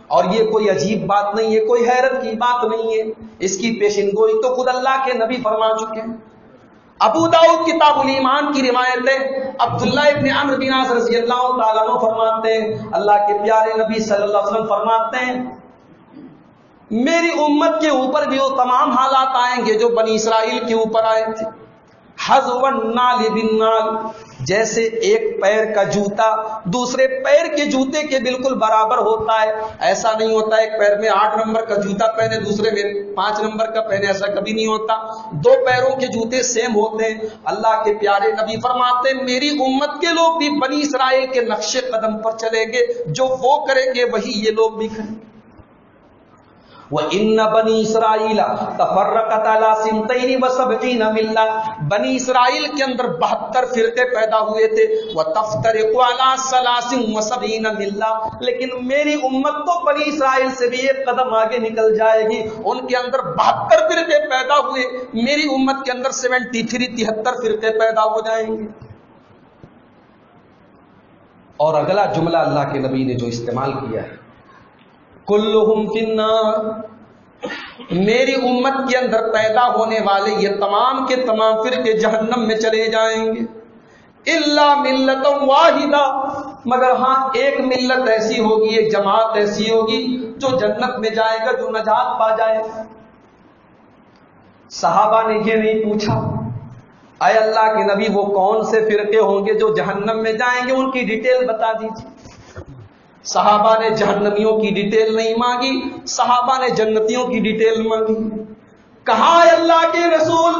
اور یہ کوئی عجیب بات نہیں ہے، کوئی حیرت کی بات نہیں ہے، اس کی پیشن گوئی تو خود اللہ کے نبی فرما چکے ہیں۔ ابو داؤد کتاب الایمان کی روایت ہے، عبداللہ ابن عمرو بن عاص رضی اللہ تعالیٰ عنہ فرماتے ہیں، اللہ کے پیارے نبی صلی اللہ علیہ وسلم فرماتے ہیں، میری امت کے اوپر بھی وہ تمام حالات آئیں گے جو بنی اسرائیل کے اوپر آئے تھے، حذو النال بالنال، جیسے ایک پیر کا جوتا دوسرے پیر کے جوتے کے بالکل برابر ہوتا ہے، ایسا نہیں ہوتا ایک پیر میں 8 نمبر کا جوتا پہنے دوسرے میں 5 نمبر کا پہنے، ایسا کبھی نہیں ہوتا، 2 پیروں کے جوتے سیم ہوتے ہیں۔ اللہ کے پیارے نبی فرماتے ہیں میری امت کے لوگ بھی بنی اسرائیل کے نقش قدم پر چلیں گے، جو وہ کریں گے وہی یہ لوگ بھی کریں گے۔ وَإِنَّ بَنِي إِسْرَائِيلَ تَفَرَّقَتْ عَلَىٰ 72 مِلَّةٍ، بنی اسرائیل کے اندر 72 فرقے پیدا ہوئے تھے، وَتَفْتَرِقُ عَلَىٰ 73 مِلَّةٍ، لیکن میری امت تو بنی اسرائیل سے بھی ایک قدم آگے نکل جائے گی، ان کے اندر 72 فرقے پیدا ہوئے، میری امت کے اندر 73 فرقے پیدا ہو جائیں گے۔ اور اگلا جملہ اللہ کے نبی نے جو استعمال کیا ہے، کلہم فی النار، میری امت کے اندر پیدا ہونے والے یہ تمام کے تمام فرقے جہنم میں چلے جائیں گے، الا ملۃ واحدہ، مگر ہاں ایک ملت ایسی ہوگی، ایک جماعت ایسی ہوگی جو جنت میں جائے گا، جو نجات پا جائے گا۔ صحابہ نے یہ نہیں پوچھا اے اللہ کے نبی وہ کون سے فرقے ہوں گے جو جہنم میں جائیں گے، ان کی ڈیٹیل بتا دیجیے۔ صحابہ نے جہنمیوں کی ڈیٹیل نہیں مانگی، صحابہ نے جنتیوں کی ڈیٹیل مانگی۔ کہا اے اللہ کے رسول،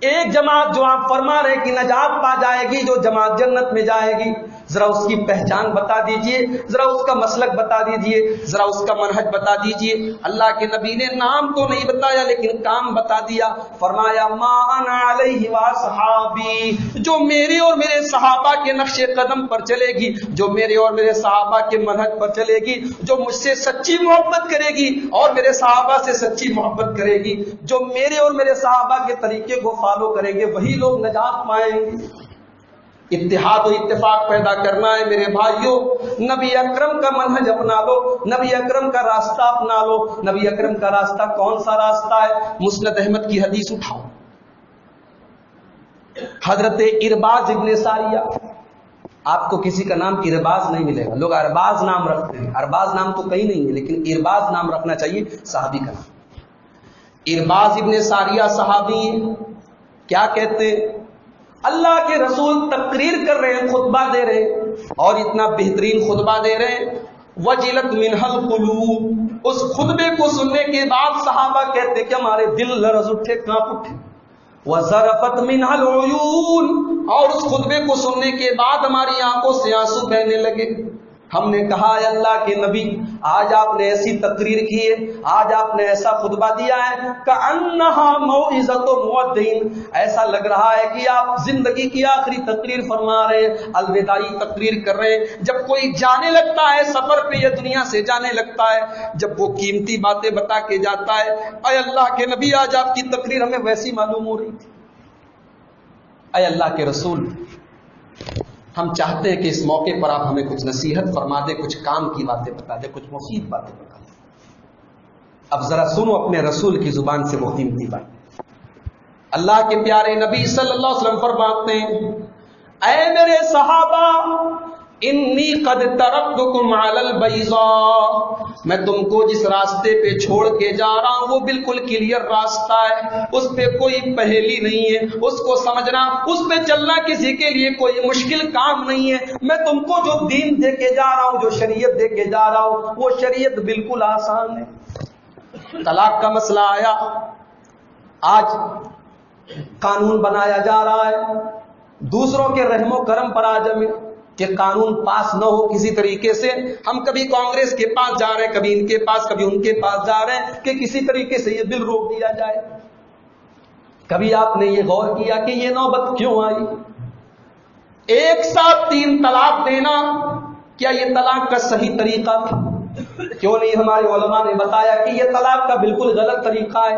ایک جماعت جو آپ فرما رہے کہ نجات پا جائے گی، جو جماعت جنت میں جائے گی، ذرا اس کی پہچان بتا دیجئے، ذرا اس کا مسلک بتا دیجئے، ذرا اس کا منہج بتا دیجئے۔ اللہ کے نبی نے نام تو نہیں بتایا لیکن کام بتا دیا، فرمایا ما انا علیہ واصحابی، جو میرے اور میرے صحابہ کے نقش قدم پر چلے گی، جو میرے اور میرے صحابہ کے منہج پر چلے گی، جو مجھ سے سچی محبت کرے گی اور میرے صحابہ سے سچی محبت کرے گی، جو میرے اور میرے صحابہ کے طریقے کو فالو کریں گے، وہی لوگ نجات پائیں گے۔ اتحاد و اتفاق پیدا کرنا ہے میرے بھائیوں، نبی اکرم کا منہج اپنا لو، نبی اکرم کا راستہ اپنا لو۔ نبی اکرم کا راستہ کون سا راستہ ہے؟ مسند احمد کی حدیث اٹھاؤ، حضرت ارباز ابن ساریہ، آپ کو کسی کا نام ارباز نہیں ملے گا، لوگ ارباز نام رکھتے ہیں، ارباز نام تو کہیں نہیں ہے لیکن ارباز نام رکھنا چاہیے صحابی کا نام۔ ارباز ابن ساریہ صحابی ہیں، کیا کہتے ہیں؟ اللہ کے رسول تقریر کر رہے ہیں، خطبہ دے رہے ہیں، اور اتنا بہترین خطبہ دے رہے ہیں. وجلت منہل قلوب. اس خطبے کو سننے کے بعد صحابہ کہتے کہ ہمارے دل لرز اٹھے, کانپ اٹھے. وزرفت منہل عیون. اور اس خطبے کو سننے کے بعد ہماری آنکھوں سے آنسو بہنے لگے. ہم نے کہا اے اللہ کے نبی, آج آپ نے ایسی تقریر کی ہے, آج آپ نے ایسا خطبہ دیا ہے کأنہا موعظۃ مودعین, ایسا لگ رہا ہے کہ آپ زندگی کی آخری تقریر فرما رہے ہیں, الوداعی تقریر کر رہے ہیں. جب کوئی جانے لگتا ہے سفر پہ, یہ دنیا سے جانے لگتا ہے, جب وہ قیمتی باتیں بتا کے جاتا ہے, اے اللہ کے نبی آج آپ کی تقریر ہمیں ویسی معلوم ہو رہی تھی. اے اللہ کے رسول, ہم چاہتے ہیں کہ اس موقع پر آپ ہمیں کچھ نصیحت فرما دیں, کچھ کام کی باتیں بتا دیں, کچھ مفید باتیں بتا دیں. اب ذرا سنو اپنے رسول کی زبان سے وہ قیمتی بات. اللہ کے پیارے نبی صلی اللہ علیہ وسلم فرماتے ہیں, اے میرے صحابہ, انی قد ترکتکم علی البیضاء, میں تم کو جس راستے پہ چھوڑ کے جا رہا ہوں وہ بالکل کلیئر راستہ ہے, اس پہ کوئی پہیلی نہیں ہے, اس کو سمجھنا, اس پہ چلنا کسی کے لیے کوئی مشکل کام نہیں ہے. میں تم کو جو دین دے کے جا رہا ہوں, جو شریعت دے کے جا رہا ہوں, وہ شریعت بالکل آسان ہے. طلاق کا مسئلہ آیا, آج قانون بنایا جا رہا ہے دوسروں کے رحم و کرم پر آ جمے کہ قانون پاس نہ ہو کسی طریقے سے. ہم کبھی کانگریس کے پاس جا رہے ہیں, کبھی ان کے پاس, کبھی ان کے پاس جا رہے ہیں کہ کسی طریقے سے یہ بل روک دیا جائے. کبھی آپ نے یہ غور کیا کہ یہ نوبت کیوں آئی؟ ایک ساتھ 3 طلاق دینا, کیا یہ طلاق کا صحیح طریقہ تھا؟ کیوں نہیں ہمارے علماء نے بتایا کہ یہ طلاق کا بالکل غلط طریقہ ہے.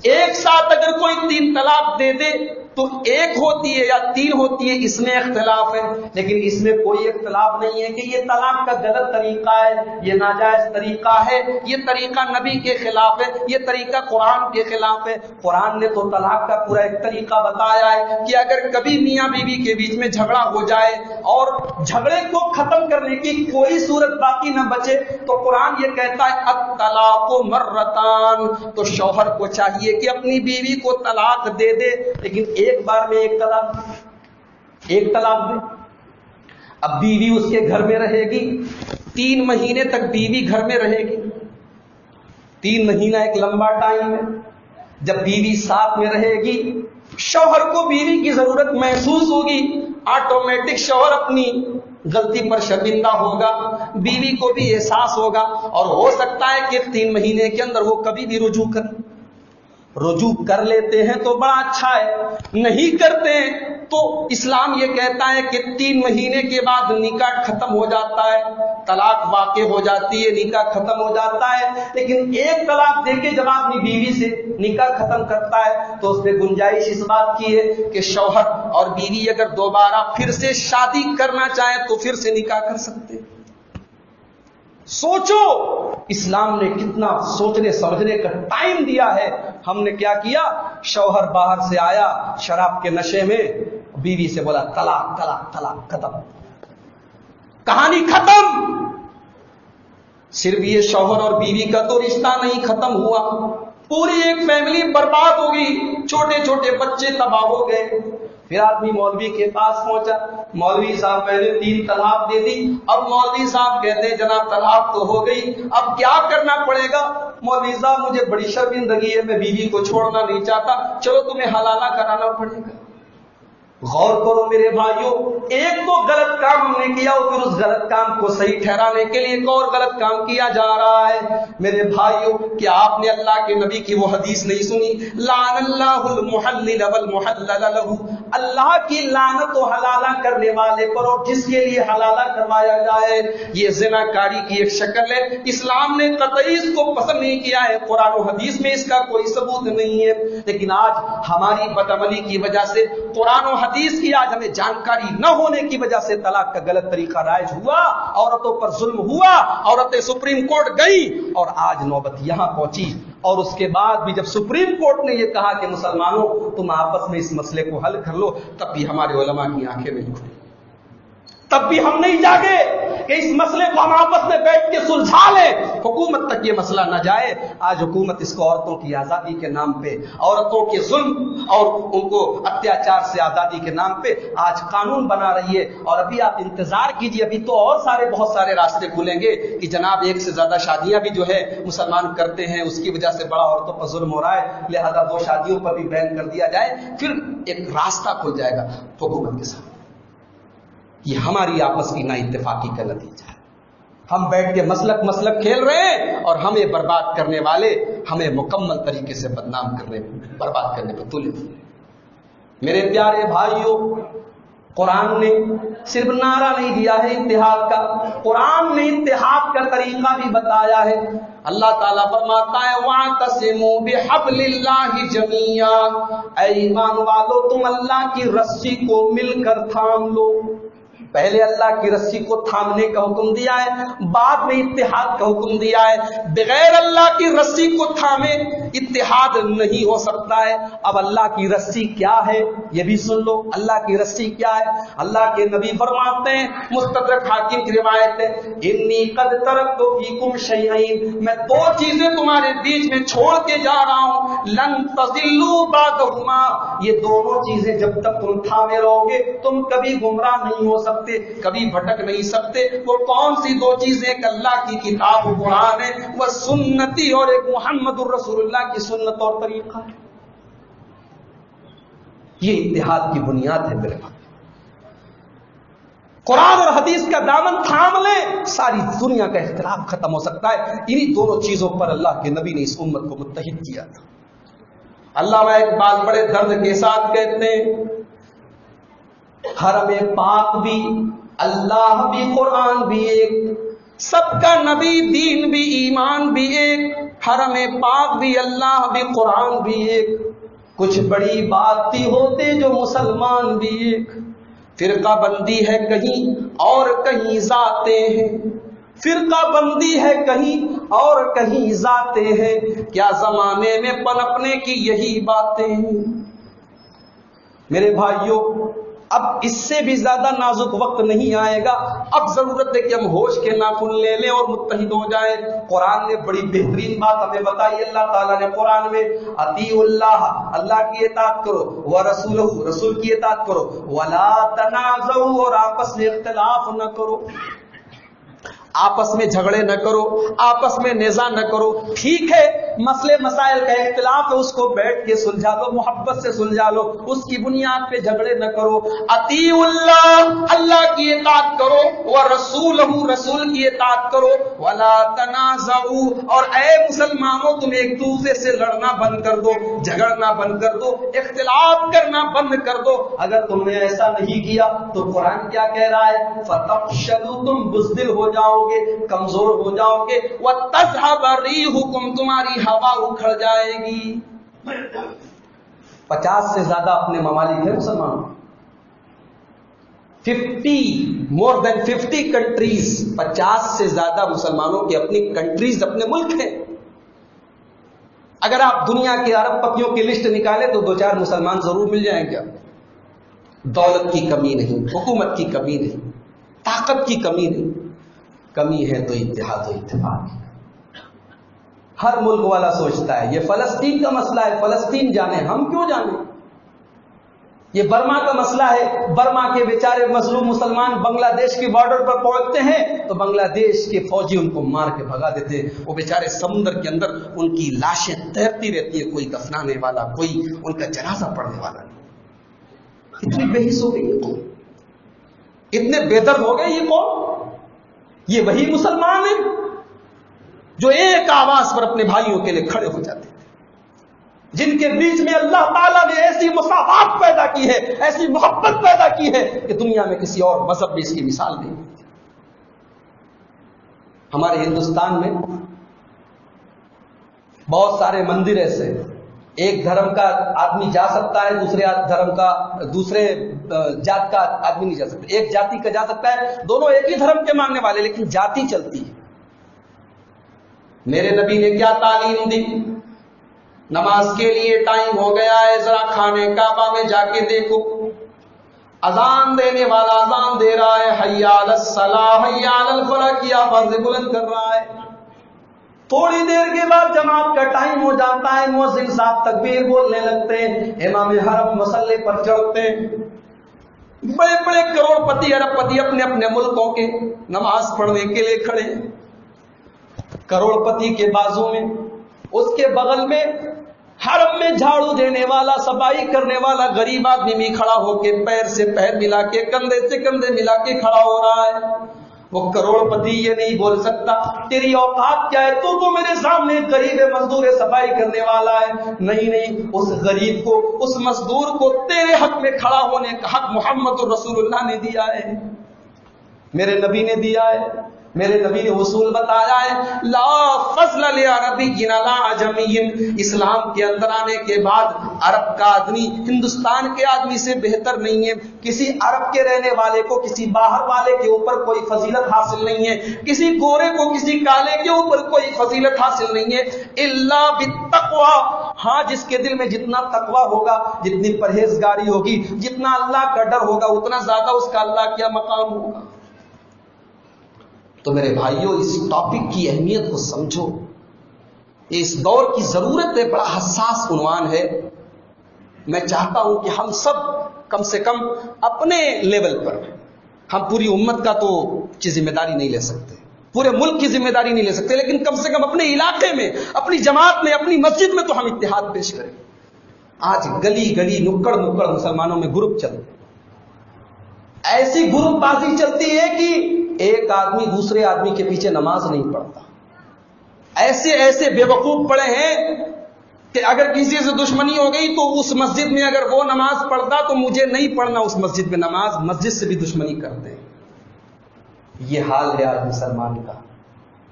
ایک ساتھ اگر کوئی 3 طلاق دے دے تو 1 ہوتی ہے یا 3 ہوتی ہے, اس میں اختلاف ہے, لیکن اس میں کوئی اختلاف نہیں ہے کہ یہ طلاق کا غلط طریقہ ہے, یہ ناجائز طریقہ ہے, یہ طریقہ نبی کے خلاف ہے, یہ طریقہ قرآن کے خلاف ہے. قرآن نے تو طلاق کا پورا ایک طریقہ بتایا ہے کہ اگر کبھی میاں بیوی کے بیچ میں جھگڑا ہو جائے اور جھگڑے کو ختم کرنے کی کوئی صورت باقی نہ بچے تو قرآن یہ کہتا ہے الطلاق مرتان, تو شوہر کو چاہیے کہ اپنی بیوی کو طلاق دے دے, لیکن ایک بار میں ایک طلاق دے. اب بیوی اس کے گھر میں رہے گی, 3 مہینے تک بیوی گھر میں رہے گی. 3 مہینہ ایک لمبا ٹائم ہے. جب بیوی ساتھ میں رہے گی, شوہر کو بیوی کی ضرورت محسوس ہوگی, آٹومیٹک شوہر اپنی غلطی پر شرمندہ ہوگا, بیوی کو بھی احساس ہوگا, اور ہو سکتا ہے کہ 3 مہینے کے اندر وہ کبھی بھی رجوع کر لیتے ہیں تو بڑا اچھا ہے, نہیں کرتے ہیں تو اسلام یہ کہتا ہے کہ 3 مہینے کے بعد نکاح ختم ہو جاتا ہے, طلاق واقع ہو جاتی ہے, نکاح ختم ہو جاتا ہے. لیکن ایک طلاق دے کے جب آدمی بیوی سے نکاح ختم کرتا ہے تو اس میں گنجائش اس بات کی ہے کہ شوہر اور بیوی اگر دوبارہ پھر سے شادی کرنا چاہیں تو پھر سے نکاح کر سکتے ہیں. سوچو اسلام نے کتنا سوچنے سمجھنے کا ٹائم دیا ہے. ہم نے کیا کیا, شوہر باہر سے آیا شراب کے نشے میں, بیوی سے بولا طلاق طلاق طلاق, ختم, کہانی ختم. صرف یہ شوہر اور بیوی کا تو رشتہ نہیں ختم ہوا, پوری ایک فیملی برباد ہو گئی, چھوٹے چھوٹے بچے تباہ ہو گئے. پھر آدمی مولوی کے پاس پہنچا, مولوی صاحب میں نے 3 طلاق دے دی. اب مولوی صاحب کہتے ہیں جناب طلاق تو ہو گئی, اب کیا کرنا پڑے گا؟ مولوی صاحب مجھے بڑی شرمندگی ہے, میں بیوی کو چھوڑنا نہیں چاہتا, چلو تمہیں حلالہ کرانا پڑے گا. غور کرو میرے بھائیوں, ایک تو غلط کام ہم نے کیا اور پھر اس غلط کام کو صحیح ٹھہرانے کے لیے ایک اور غلط کام کیا جا رہا ہے. میرے بھائیوں, کیا آپ نے اللہ کے نبی کی وہ حدیث نہیں سنی, لعن اللہ المحلل والمحلل له, اللہ کی لعنت و حلالہ کرنے والے پر اور جس کے لیے حلالہ کروایا جائے. یہ زنا کاری کی ایک شکل ہے. اسلام نے قطعی اس کو پسند نہیں کیا ہے, قرآن و حدیث میں اس کا کوئی ثبوت نہیں ہے. لیکن آج ہماری بدعملی کی وجہ سے, قرآن و حدیث کی آج ہمیں جانکاری نہ ہونے کی وجہ سے طلاق کا غلط طریقہ رائج ہوا, عورتوں پر ظلم ہوا, عورتیں سپریم کورٹ گئی اور آج نوبت یہاں پہنچی. اور اس کے بعد بھی جب سپریم کورٹ نے یہ کہا کہ مسلمانوں تم آپس میں اس مسئلے کو حل کر لو, تب بھی ہمارے علماء کی آنکھیں نہیں کھلی, تب بھی ہم نہیں جاگے. کہ اس مسئلے کو ہم آپس میں بیٹھ کے سلجھا لیں، حکومت تک یہ مسئلہ نہ جائے۔ آج حکومت اس کو عورتوں کی آزادی کے نام پہ، عورتوں کے ظلم اور ان کو اتیاچار سے آزادی کے نام پہ آج قانون بنا رہی ہے۔ اور ابھی آپ انتظار کیجئے، ابھی تو اور بہت سارے راستے کھلیں گے کہ جناب ایک سے زیادہ شادیاں بھی جو ہے مسلمان کرتے ہیں، اس کی وجہ سے بڑا عورتوں پر ظلم ہو رہا ہے، لہذا 2 شادیوں پر بھی بین کر دیا جائے، پھر ایک راستہ کھل جائے گا حکومت کے ساتھ۔ یہ ہماری آپس کی نا اتفاقی کا نتیجہ ہے۔ ہم بیٹھ کے مسلک کھیل رہے ہیں اور ہمیں برباد کرنے والے ہمیں مکمل طریقے سے بدنام کرنے، برباد کرنے پر تلے ہوئے۔ میرے پیارے بھائیوں، قرآن نے صرف نعرہ نہیں دیا ہے اتحاد کا، قرآن نے اتحاد کا طریقہ بھی بتایا ہے۔ اللہ تعالیٰ فرماتا ہے وَاعْتَصِمُوا بِحَبْلِ اللَّهِ جَمِيعًا، اے ایمان والو تم اللہ کی رسی کو مل کر تھام لو۔ پہلے اللہ کی رسی کو تھامنے کا حکم دیا ہے، بعد میں اتحاد کا حکم دیا ہے۔ بغیر اللہ کی رسی کو تھامے اتحاد نہیں ہو سکتا ہے۔ اب اللہ کی رسی کیا ہے یہ بھی سن لو، اللہ کی رسی کیا ہے۔ اللہ کے نبی فرماتے ہیں، مستدرک حاکم کی روایت ہے، انی قد ترکت فیکم شیئین، میں 2 چیزیں تمہارے بیچ میں چھوڑ کے جا رہا ہوں، لن تضلوا بعدہما، یہ دونوں چیزیں جب تک تم تھامے رہو گے تم کبھی گمراہ نہیں ہو سکتے، کبھی بھٹک نہیں سکتے۔ وہ کون سی 2 چیزیں؟ ایک اللہ کی کتاب و قرآن ہے، وہ سنتی، اور ایک محمد الرسول اللہ کی سنت اور طریقہ ہے۔ یہ اتحاد کی بنیاد ہے میرے بھائی۔ قرآن اور حدیث کا دامن تھام لیں، ساری دنیا کا اختلاف ختم ہو سکتا ہے۔ انہی دونوں چیزوں پر اللہ کے نبی نے اس امت کو متحد کیا تھا۔ علامہ اقبال بڑے درد کے ساتھ کہتے ہیں، حرم پاک بھی اللہ بھی قرآن بھی ایک، سب کا نبی دین بھی ایمان بھی ایک، حرم پاک بھی اللہ بھی قرآن بھی ایک، کچھ بڑی بات تھی ہوتے جو مسلمان بھی ایک، فرقہ بندی ہے کہیں اور کہیں ذاتیں ہیں، فرقہ بندی ہے کہیں اور کہیں ذاتیں ہیں، کیا زمانے میں پنپنے کی یہی باتیں ہیں۔ میرے بھائیوں، اب اس سے بھی زیادہ نازک وقت نہیں آئے گا، اب ضرورت ہے کہ ہم ہوش کے ناخن لے لیں اور متحد ہو جائیں۔ قرآن نے بڑی بہترین بات ہمیں بتائی، اللہ تعالیٰ نے قرآن میں اطیعوا اللہ، اللہ کی اطاعت کرو، ورسولہ، رسول کی اطاعت کرو، ولا تنازعوا، اور آپس میں اختلاف نہ کرو، آپس میں جھگڑے نہ کرو، آپس میں نزاع نہ کرو۔ ٹھیک ہے مسئلے مسائل کا اختلاف ہے، اس کو بیٹھ کے سلجھا لو، محبت سے سلجھا لو، اس کی بنیاد پہ جھگڑے نہ کرو۔ اطیعوا اللہ، اللہ کی اطاعت کرو، ورسولہ، رسول کی اطاعت کرو، ولا تنازعوا، اور اے مسلمانوں تم ایک دوسرے سے لڑنا بند کر دو، جھگڑنا بند کر دو، اختلاف کرنا بند کر دو۔ اگر تم نے ایسا نہیں کیا تو قرآن کیا کہہ رہا ہے؟ فتفشلوا، تم بزدل ہو جاؤ گے، کمزور ہو جاؤ گے، وَتَذْهَبَ رِيحُكُمْ، تمہاری ہوا اکھڑ جائے گی۔ 50 سے زیادہ اپنے ممالک ہیں مسلمانوں، more than 50 کنٹریز، 50 سے زیادہ مسلمانوں کی اپنی کنٹریز، اپنے ملک ہیں۔ اگر آپ دنیا کے ارب پتیوں کی لسٹ نکالیں تو 2-4 مسلمان ضرور مل جائیں گے۔ دولت کی کمی نہیں، حکومت کی کمی نہیں، طاقت کی کمی نہیں، کمی ہے تو اتحاد و اتفاق۔ ہر ملک والا سوچتا ہے یہ فلسطین کا مسئلہ ہے، فلسطین جانے، ہم کیوں جانے؟ یہ برما کا مسئلہ ہے، برما کے بیچارے مظلوم مسلمان بنگلہ دیش کی بارڈر پر پہنچتے ہیں تو بنگلہ دیش کے فوجی ان کو مار کے بھگا دیتے ہیں، وہ بیچارے سمندر کے اندر ان کی لاشیں تیرتی رہتی ہے، کوئی دفنانے والا، کوئی ان کا جنازہ پڑھنے والا نہیں۔ اتنی بے حس ہو گئی یہ قوم، اتنے بے درد ہو گئے یہ قوم۔ یہ وہی مسلمان ہیں جو ایک آواز پر اپنے بھائیوں کے لیے کھڑے ہو جاتے تھے، جن کے بیچ میں اللہ تعالیٰ نے ایسی مساوات پیدا کی ہے، ایسی محبت پیدا کی ہے کہ دنیا میں کسی اور مذہب میں اس کی مثال نہیں۔ ہمارے ہندوستان میں بہت سارے مندر ایسے، ایک دھرم کا آدمی جا سکتا ہے، دوسرے دھرم کا، دوسرے جات کا آدمی نہیں جا سکتا، ایک جاتی کا جا سکتا ہے، دونوں ایک ہی دھرم کے ماننے والے، لیکن جاتی چلتی ہے۔ میرے نبی نے کیا تعلیم دی؟ نماز کے لیے ٹائم ہو گیا ہے، ذرا خانے کعبہ میں جا کے دیکھو، اذان دینے والا اذان دے رہا ہے، حی علی الصلاۃ حی علی الفلاح کی آوازیں بلند کر رہا ہے. تھوڑی دیر کے بعد جماعت کا ٹائم ہو جاتا ہے، مؤذن صاحب تکبیر بولنے لگتے ہیں، امام حرم مصلی پر چڑھتے ہیں. بڑے بڑے کروڑ پتی ارب پتی اپنے اپنے ملکوں کے نماز پڑھنے کے لیے کھڑے ہیں. کروڑ پتی کے بازو میں، اس کے بغل میں حرم میں جھاڑو دینے والا، صفائی کرنے والا غریب آدمی بھی کھڑا ہو کے پیر سے پیر ملا کے، کندھے سے کندھے ملا کے کھڑا ہو رہا ہے. وہ کروڑ پتی یہ نہیں بول سکتا تیری اوقات کیا ہے، تو میرے سامنے غریب مزدور صفائی کرنے والا ہے. نہیں، اس غریب کو، اس مزدور کو تیرے حق میں کھڑا ہونے کا حق محمد رسول اللہ نے دیا ہے، میرے نبی نے دیا ہے. میرے نبی نے اصول بتایا ہے، لا فضل لعربی علی عجمی. اسلام کے اندر آنے کے بعد عرب کا آدمی ہندوستان کے آدمی سے بہتر نہیں ہے. کسی عرب کے رہنے والے کو کسی باہر والے کے اوپر کوئی فضیلت حاصل نہیں ہے، کسی گورے کو کسی کالے کے اوپر کوئی فضیلت حاصل نہیں ہے، الا بالتقوی. ہاں، جس کے دل میں جتنا تقوی ہوگا، جتنی پرہیزگاری ہوگی، جتنا اللہ کا ڈر ہوگا، اتنا زیادہ اس کا اللہ کیا مقام ہوگا. تو میرے بھائیوں، اس ٹاپک کی اہمیت کو سمجھو. اس دور کی ضرورت ہے، بڑا حساس عنوان ہے. میں چاہتا ہوں کہ ہم سب کم سے کم اپنے لیول پر، ہم پوری امت کا تو ذمہ داری نہیں لے سکتے، پورے ملک کی ذمہ داری نہیں لے سکتے، لیکن کم سے کم اپنے علاقے میں، اپنی جماعت میں، اپنی مسجد میں تو ہم اتحاد پیش کریں. آج گلی گلی، نکڑ نکڑ مسلمانوں میں گروپ چلتے، ایسی گروپ بازی چلتی ہے کہ ایک آدمی دوسرے آدمی کے پیچھے نماز نہیں پڑھتا. ایسے ایسے بے وقوف پڑے ہیں کہ اگر کسی سے دشمنی ہو گئی تو اس مسجد میں اگر وہ نماز پڑھتا تو مجھے نہیں پڑھنا اس مسجد میں نماز، مسجد سے بھی دشمنی کرتے ہیں. یہ حال ہے آج مسلمان کا.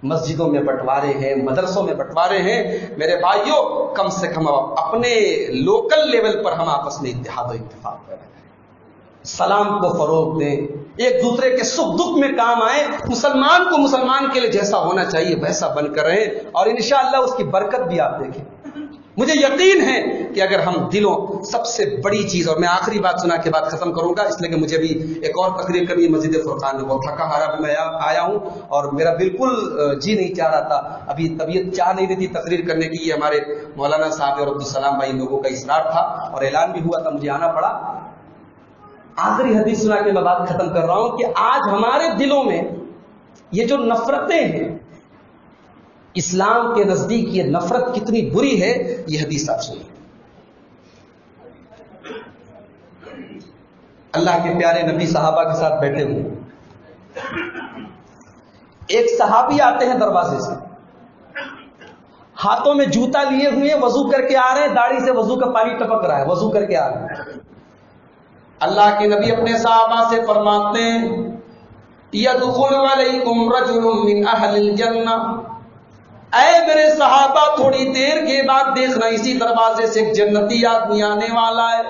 مسجدوں میں بٹوارے ہیں، مدرسوں میں بٹوارے ہیں. میرے بھائیوں، کم سے کم اپنے لوکل لیول پر ہم آپس میں اتحاد و اتفاق کریں، سلام کو فروغ دیں، ایک دوسرے کے سکھ دکھ میں کام آئیں. مسلمان کو مسلمان کے لیے جیسا ہونا چاہیے ویسا بن کر رہیں، اور انشاءاللہ اس کی برکت بھی آپ دیکھیں. مجھے یقین ہے کہ اگر ہم دلوں، سب سے بڑی چیز، اور میں آخری بات سنا کے بعد ختم کروں گا، اس لیے کہ مجھے بھی ایک اور تقریر کرنی ہے مسجد فرقان میں. بہت تھکا ہارا میں آیا ہوں اور میرا بالکل جی نہیں چاہ رہا تھا، ابھی طبیعت چاہ نہیں رہی تھی تقریر کرنے کی. یہ ہمارے مولانا صاحب اور عبدالسلام بھائی لوگوں کا اصرار تھا اور اعلان بھی ہوا تھا، مجھے آنا پڑا. آخری حدیث سنا کے میں بات ختم کر رہا ہوں کہ آج ہمارے دلوں میں یہ جو نفرتیں ہیں، اسلام کے نزدیک یہ نفرت کتنی بری ہے، یہ حدیث آپ سنیں. اللہ کے پیارے نبی صحابہ کے ساتھ بیٹھے ہوئے، ایک صحابی آتے ہیں دروازے سے، ہاتھوں میں جوتا لیے ہوئے، وضو کر کے آ رہے ہیں، داڑھی سے وضو کا پانی ٹپک رہا ہے، وضو کر کے آ رہے ہیں. اللہ کے نبی اپنے صحابہ سے فرماتے ہیں، یدخل علیکم رجل من اہل الجنہ. اے میرے صحابہ، تھوڑی دیر کے بعد دیکھنا اسی دروازے سے ایک جنتی آدمی آنے والا ہے.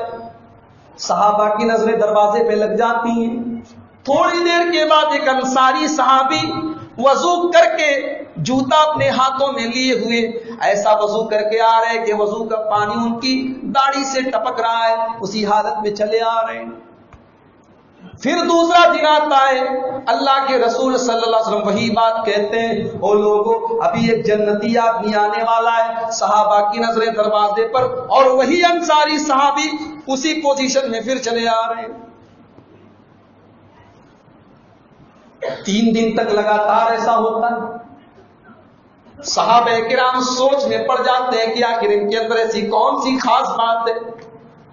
صحابہ کی نظریں دروازے پہ لگ جاتی ہیں. تھوڑی دیر کے بعد ایک انصاری صحابی وضو کر کے جوتا اپنے ہاتھوں میں لیے ہوئے ایسا وضو کر کے آ رہے کہ وضو کا پانی ان کی داڑھی سے ٹپک رہا ہے، اسی حالت میں چلے آ رہے ہیں. پھر دوسرا دن آتا ہے، اللہ کے رسول صلی اللہ علیہ وسلم وہی بات کہتے ہیں، او لوگوں، ابھی ایک جنتی آدمی آنے والا ہے. صحابہ کی نظریں دروازے پر، اور وہی انصاری صحابی اسی پوزیشن میں پھر چلے آ رہے ہیں. 3 دن تک لگاتار ایسا ہوتا ہے. صحابہ کرام سوچ میں پڑ جاتے ہیں کہ آخر ان کے اندر ایسی کون سی خاص بات ہے.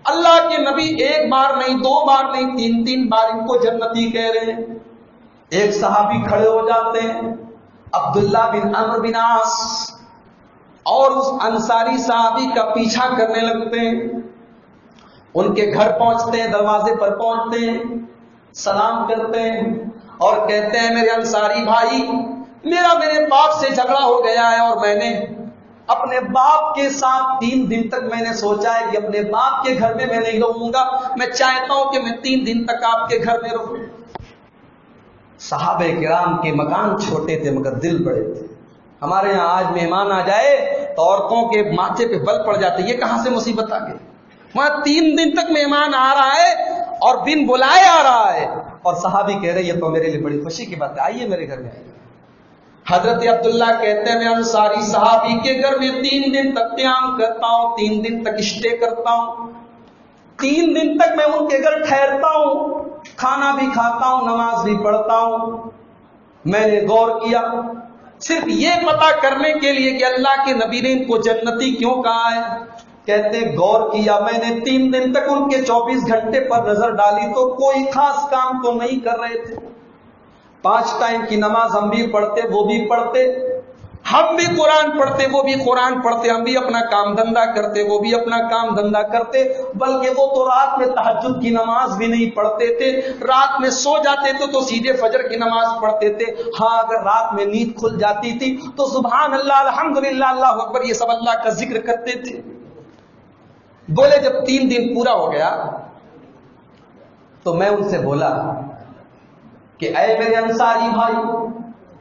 اللہ کے نبی ایک بار نہیں، 2 بار نہیں، 3 بار ان کو جنتی کہہ رہے ہیں. ایک صحابی کھڑے ہو جاتے ہیں، عبداللہ بن عمرو بن عاص، اور اس انصاری صحابی کا پیچھا کرنے لگتے ہیں. ان کے گھر پہنچتے ہیں، دروازے پر پہنچتے ہیں، سلام کرتے ہیں اور کہتے ہیں، میرے انصاری بھائی، میرے باپ سے جھگڑا ہو گیا ہے اور میں نے اپنے باپ کے ساتھ 3 دن تک میں نے سوچا ہے کہ اپنے باپ کے گھر میں میں نہیں رہوں گا، میں چاہتا ہوں کہ میں 3 دن تک آپ کے گھر میں رہوں. صحابہ کرام کے مکان چھوٹے تھے مگر دل بڑے تھے. ہمارے یہاں آج مہمان آ جائے تو عورتوں کے ماتھے پہ بل پڑ جاتے، یہ کہاں سے مصیبت آ گئی. وہاں 3 دن تک مہمان آ رہا ہے، اور بن بلائے آ رہا ہے، اور صحابی کہہ رہے یہ تو میرے لیے بڑی خوشی کی بات ہے، آئیے میرے گھر میں آئیے۔ حضرت عبداللہ کہتے ہیں میں انصاری صحابی کے گھر میں 3 دن تک قیام کرتا ہوں، 3 دن تک اسٹے کرتا ہوں، 3 دن تک میں ان کے گھر ٹھہرتا ہوں، کھانا بھی کھاتا ہوں، نماز بھی پڑھتا ہوں۔ میں نے غور کیا صرف یہ پتا کرنے کے لیے کہ اللہ کے نبی نے ان کو جنتی کیوں کہا ہے، کہتے غور کیا میں نے 3 دن تک ان کے 24 گھنٹے پر نظر ڈالی تو کوئی خاص کام تو نہیں کر رہے تھے۔ 5 ٹائم کی نماز ہم بھی پڑھتے، وہ بھی پڑھتے، ہم بھی قرآن پڑھتے، وہ بھی قرآن پڑھتے، ہم بھی اپنا کام دھندا کرتے، وہ بھی اپنا کام دھندا کرتے، بلکہ وہ تو رات میں تہجد کی نماز بھی نہیں پڑھتے تھے، رات میں سو جاتے تھے تو سیدھے فجر کی نماز پڑھتے تھے، ہاں اگر رات میں نیند کھل جاتی تھی تو سبحان اللہ الحمدللہ اللہ اکبر یہ سب اللہ کا ذکر کرتے تھے۔ بولے جب 3 دن پورا ہو گیا تو میں ان سے بولا کہ اے میرے انصاری بھائی،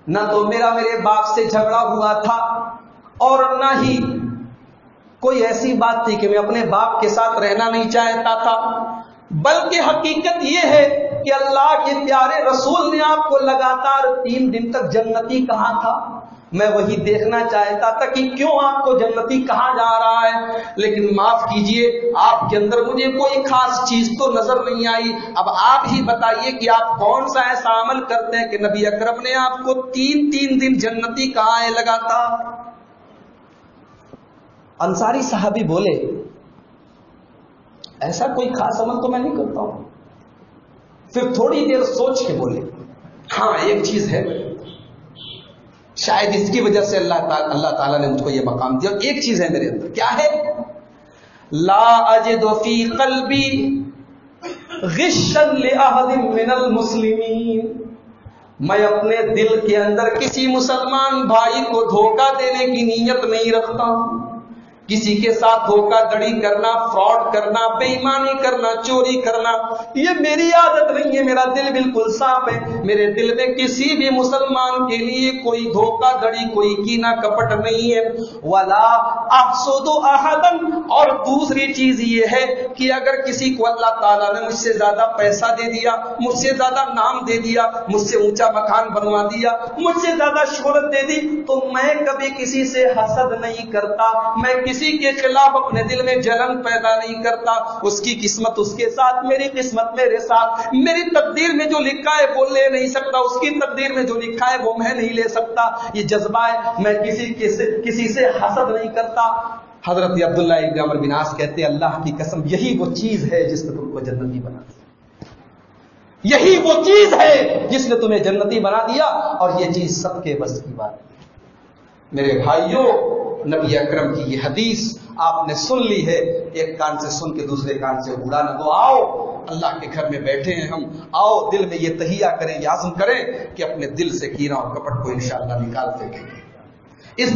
نہ تو میرے باپ سے جھگڑا ہوا تھا اور نہ ہی کوئی ایسی بات تھی کہ میں اپنے باپ کے ساتھ رہنا نہیں چاہتا تھا، بلکہ حقیقت یہ ہے کہ اللہ کے پیارے رسول نے آپ کو لگاتار 3 دن تک جنتی کہا تھا، میں وہی دیکھنا چاہتا تھا کہ کیوں آپ کو جنتی کہا جا رہا ہے، لیکن معاف کیجئے آپ کے اندر مجھے کوئی خاص چیز تو نظر نہیں آئی۔ اب آپ ہی بتائیے کہ آپ کون سا ایسا عمل کرتے ہیں کہ نبی اکرم نے آپ کو 3 دن جنتی کہا ہے لگاتار؟ انصاری صحابی بولے ایسا کوئی خاص عمل تو میں نہیں کرتا ہوں۔ پھر تھوڑی دیر سوچ کے بولے ہاں ایک چیز ہے، شاید اس کی وجہ سے اللہ تعالیٰ نے مجھ کو یہ مقام دیا، ایک چیز ہے میرے اندر، کیا ہے؟ لا اجد فی قلبی غشا لأحد من المسلمین، میں اپنے دل کے اندر کسی مسلمان بھائی کو دھوکہ دینے کی نیت نہیں رکھتا ہوں، کسی کے ساتھ دھوکہ دڑی کرنا، فراڈ کرنا، بے ایمانی کرنا، چوری کرنا، یہ میری عادت نہیں ہے، میرا دل بالکل صاف ہے، میرے دل میں کسی بھی مسلمان کے لیے کوئی دھوکہ دڑی، کوئی کینہ کپٹ نہیں ہے۔ ولا احسد احدا، اور دوسری چیز یہ ہے کہ اگر کسی کو اللہ تعالیٰ نے مجھ سے زیادہ پیسہ دے دیا، مجھ سے زیادہ نام دے دیا، مجھ سے اونچا مکان بنوا دیا، مجھ سے زیادہ شہرت دے دی، تو میں کبھی کسی سے حسد نہیں کرتا، میں کسی کے خلاف اپنے دل میں جلن پیدا نہیں کرتا، اس کی قسمت اس کے ساتھ، میری قسمت میرے ساتھ، میری تقدیر میں جو لکھا ہے وہ لے نہیں سکتا، اس کی تقدیر میں جو لکھا ہے وہ میں نہیں لے سکتا، یہ جذبہ ہے، میں کسی سے حسد نہیں کرتا۔ حضرت عبداللہ ابن عمرو بن عاص کہتے ہیں اللہ کی قسم یہی وہ چیز ہے جس نے تم کو جنتی بنا دیا، یہی وہ چیز ہے جس نے تمہیں جنتی بنا دیا، اور یہ چیز سب کے بس کی بات ہے۔ میرے بھائیوں، نبی اکرم کی یہ حدیث آپ نے سن لی ہے، ایک کان سے سن کے دوسرے کان سے اڑا نہ دو۔ آؤ اللہ کے گھر میں بیٹھے ہیں ہم، آؤ دل میں یہ تہیہ کریں، یہ عزم کریں کہ اپنے دل سے کینہ اور کپٹ کو انشاءاللہ نکال پھینکیں گے۔ اس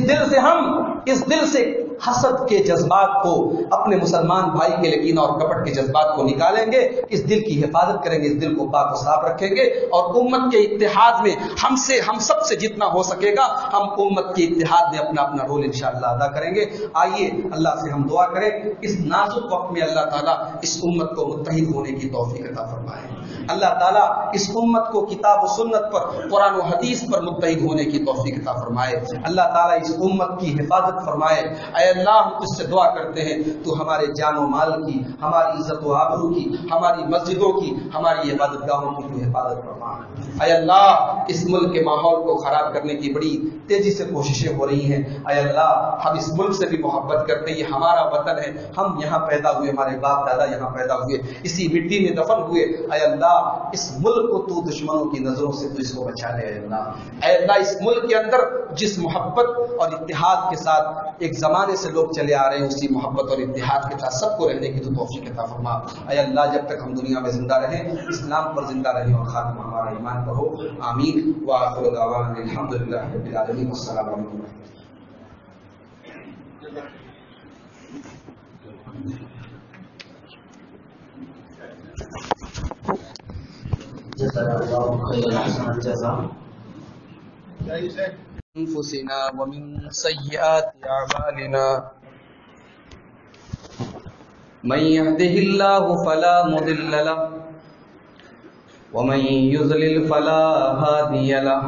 دل سے حسد کے جذبات کو، اپنے مسلمان بھائی کے لیکن اور کپٹ کے جذبات کو نکالیں گے، اس دل کی حفاظت کریں گے، اس دل کو پاک و صاف رکھیں گے، اور امت کے اتحاد میں ہم سب سے جتنا ہو سکے گا ہم امت کے اتحاد میں اپنا اپنا رول انشاءاللہ ادا کریں گے۔ آئیے اللہ سے ہم دعا کریں اس نازک وقت میں اللہ تعالیٰ اس امت کو متحد ہونے کی توفیق عطا فرمائے، اللہ تعالیٰ اس امت کو کتاب و سنت پر، قرآن و حدیث پر متحد ہونے کی توفیق عطا فرمائے، اللہ تعالیٰ اس امت کی حفاظت فرمائے۔ اے اللہ ہم تجھ سے دعا کرتے ہیں تو ہمارے جان و مال کی، ہماری عزت و آبرو کی، ہماری مسجدوں کی، ہماری عبادت گاہوں کی تو حفاظت فرما۔ اے اللہ اس ملک کے ماحول کو خراب کرنے کی بڑی تیزی سے کوششیں ہو رہی ہیں، اے اللہ ہم اس ملک سے بھی محبت کرتے ہیں، یہ ہمارا وطن ہے، ہم یہاں پیدا ہوئے، ہمارے باپ دادا یہاں پیدا ہوئے، اسی مٹی میں دفن ہوئے، اے اللہ اس ملک کو تو دشمنوں کی نظروں سے تو اس کو بچا لے، اے اللہ اس ملک کے اندر جس محبت اور اتحاد کے ساتھ ایک زمانے سے لوگ چلے آ رہے ہیں، اسی محبت اور اتحاد کے ساتھ سب کو رہنے کی تو توفیق عطا فرما۔ اے اللہ جب تک ہم دنیا میں زندہ رہیں اسلام پر زندہ رہیں اور خاتمہ ہمارا ایمان پر ہو، آمین۔ وآخر دعوانا الحمدللہ رب العالمین، السلام علیکم۔ انفسنا ومن سيئات اعمالنا من يهده الله فلا مضل له ومن يضلل فلا هادي له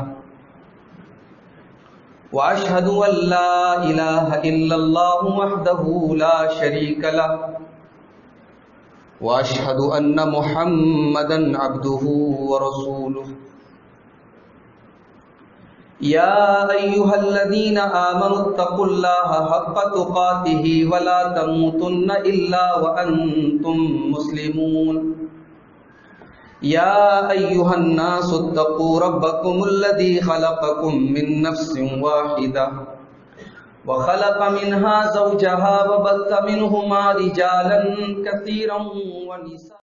وأشهد أن لا إله إلا الله وحده لا شريك له وأشهد أن محمدا عبده ورسوله يا أيها الذين آمنوا اتقوا الله حق تقاته ولا تموتن إلا وأنتم مسلمون يا أيها الناس اتقوا ربكم الذي خلقكم من نفس واحدة وخلق منها زوجها وبث منهما رجالا كثيرا ونساء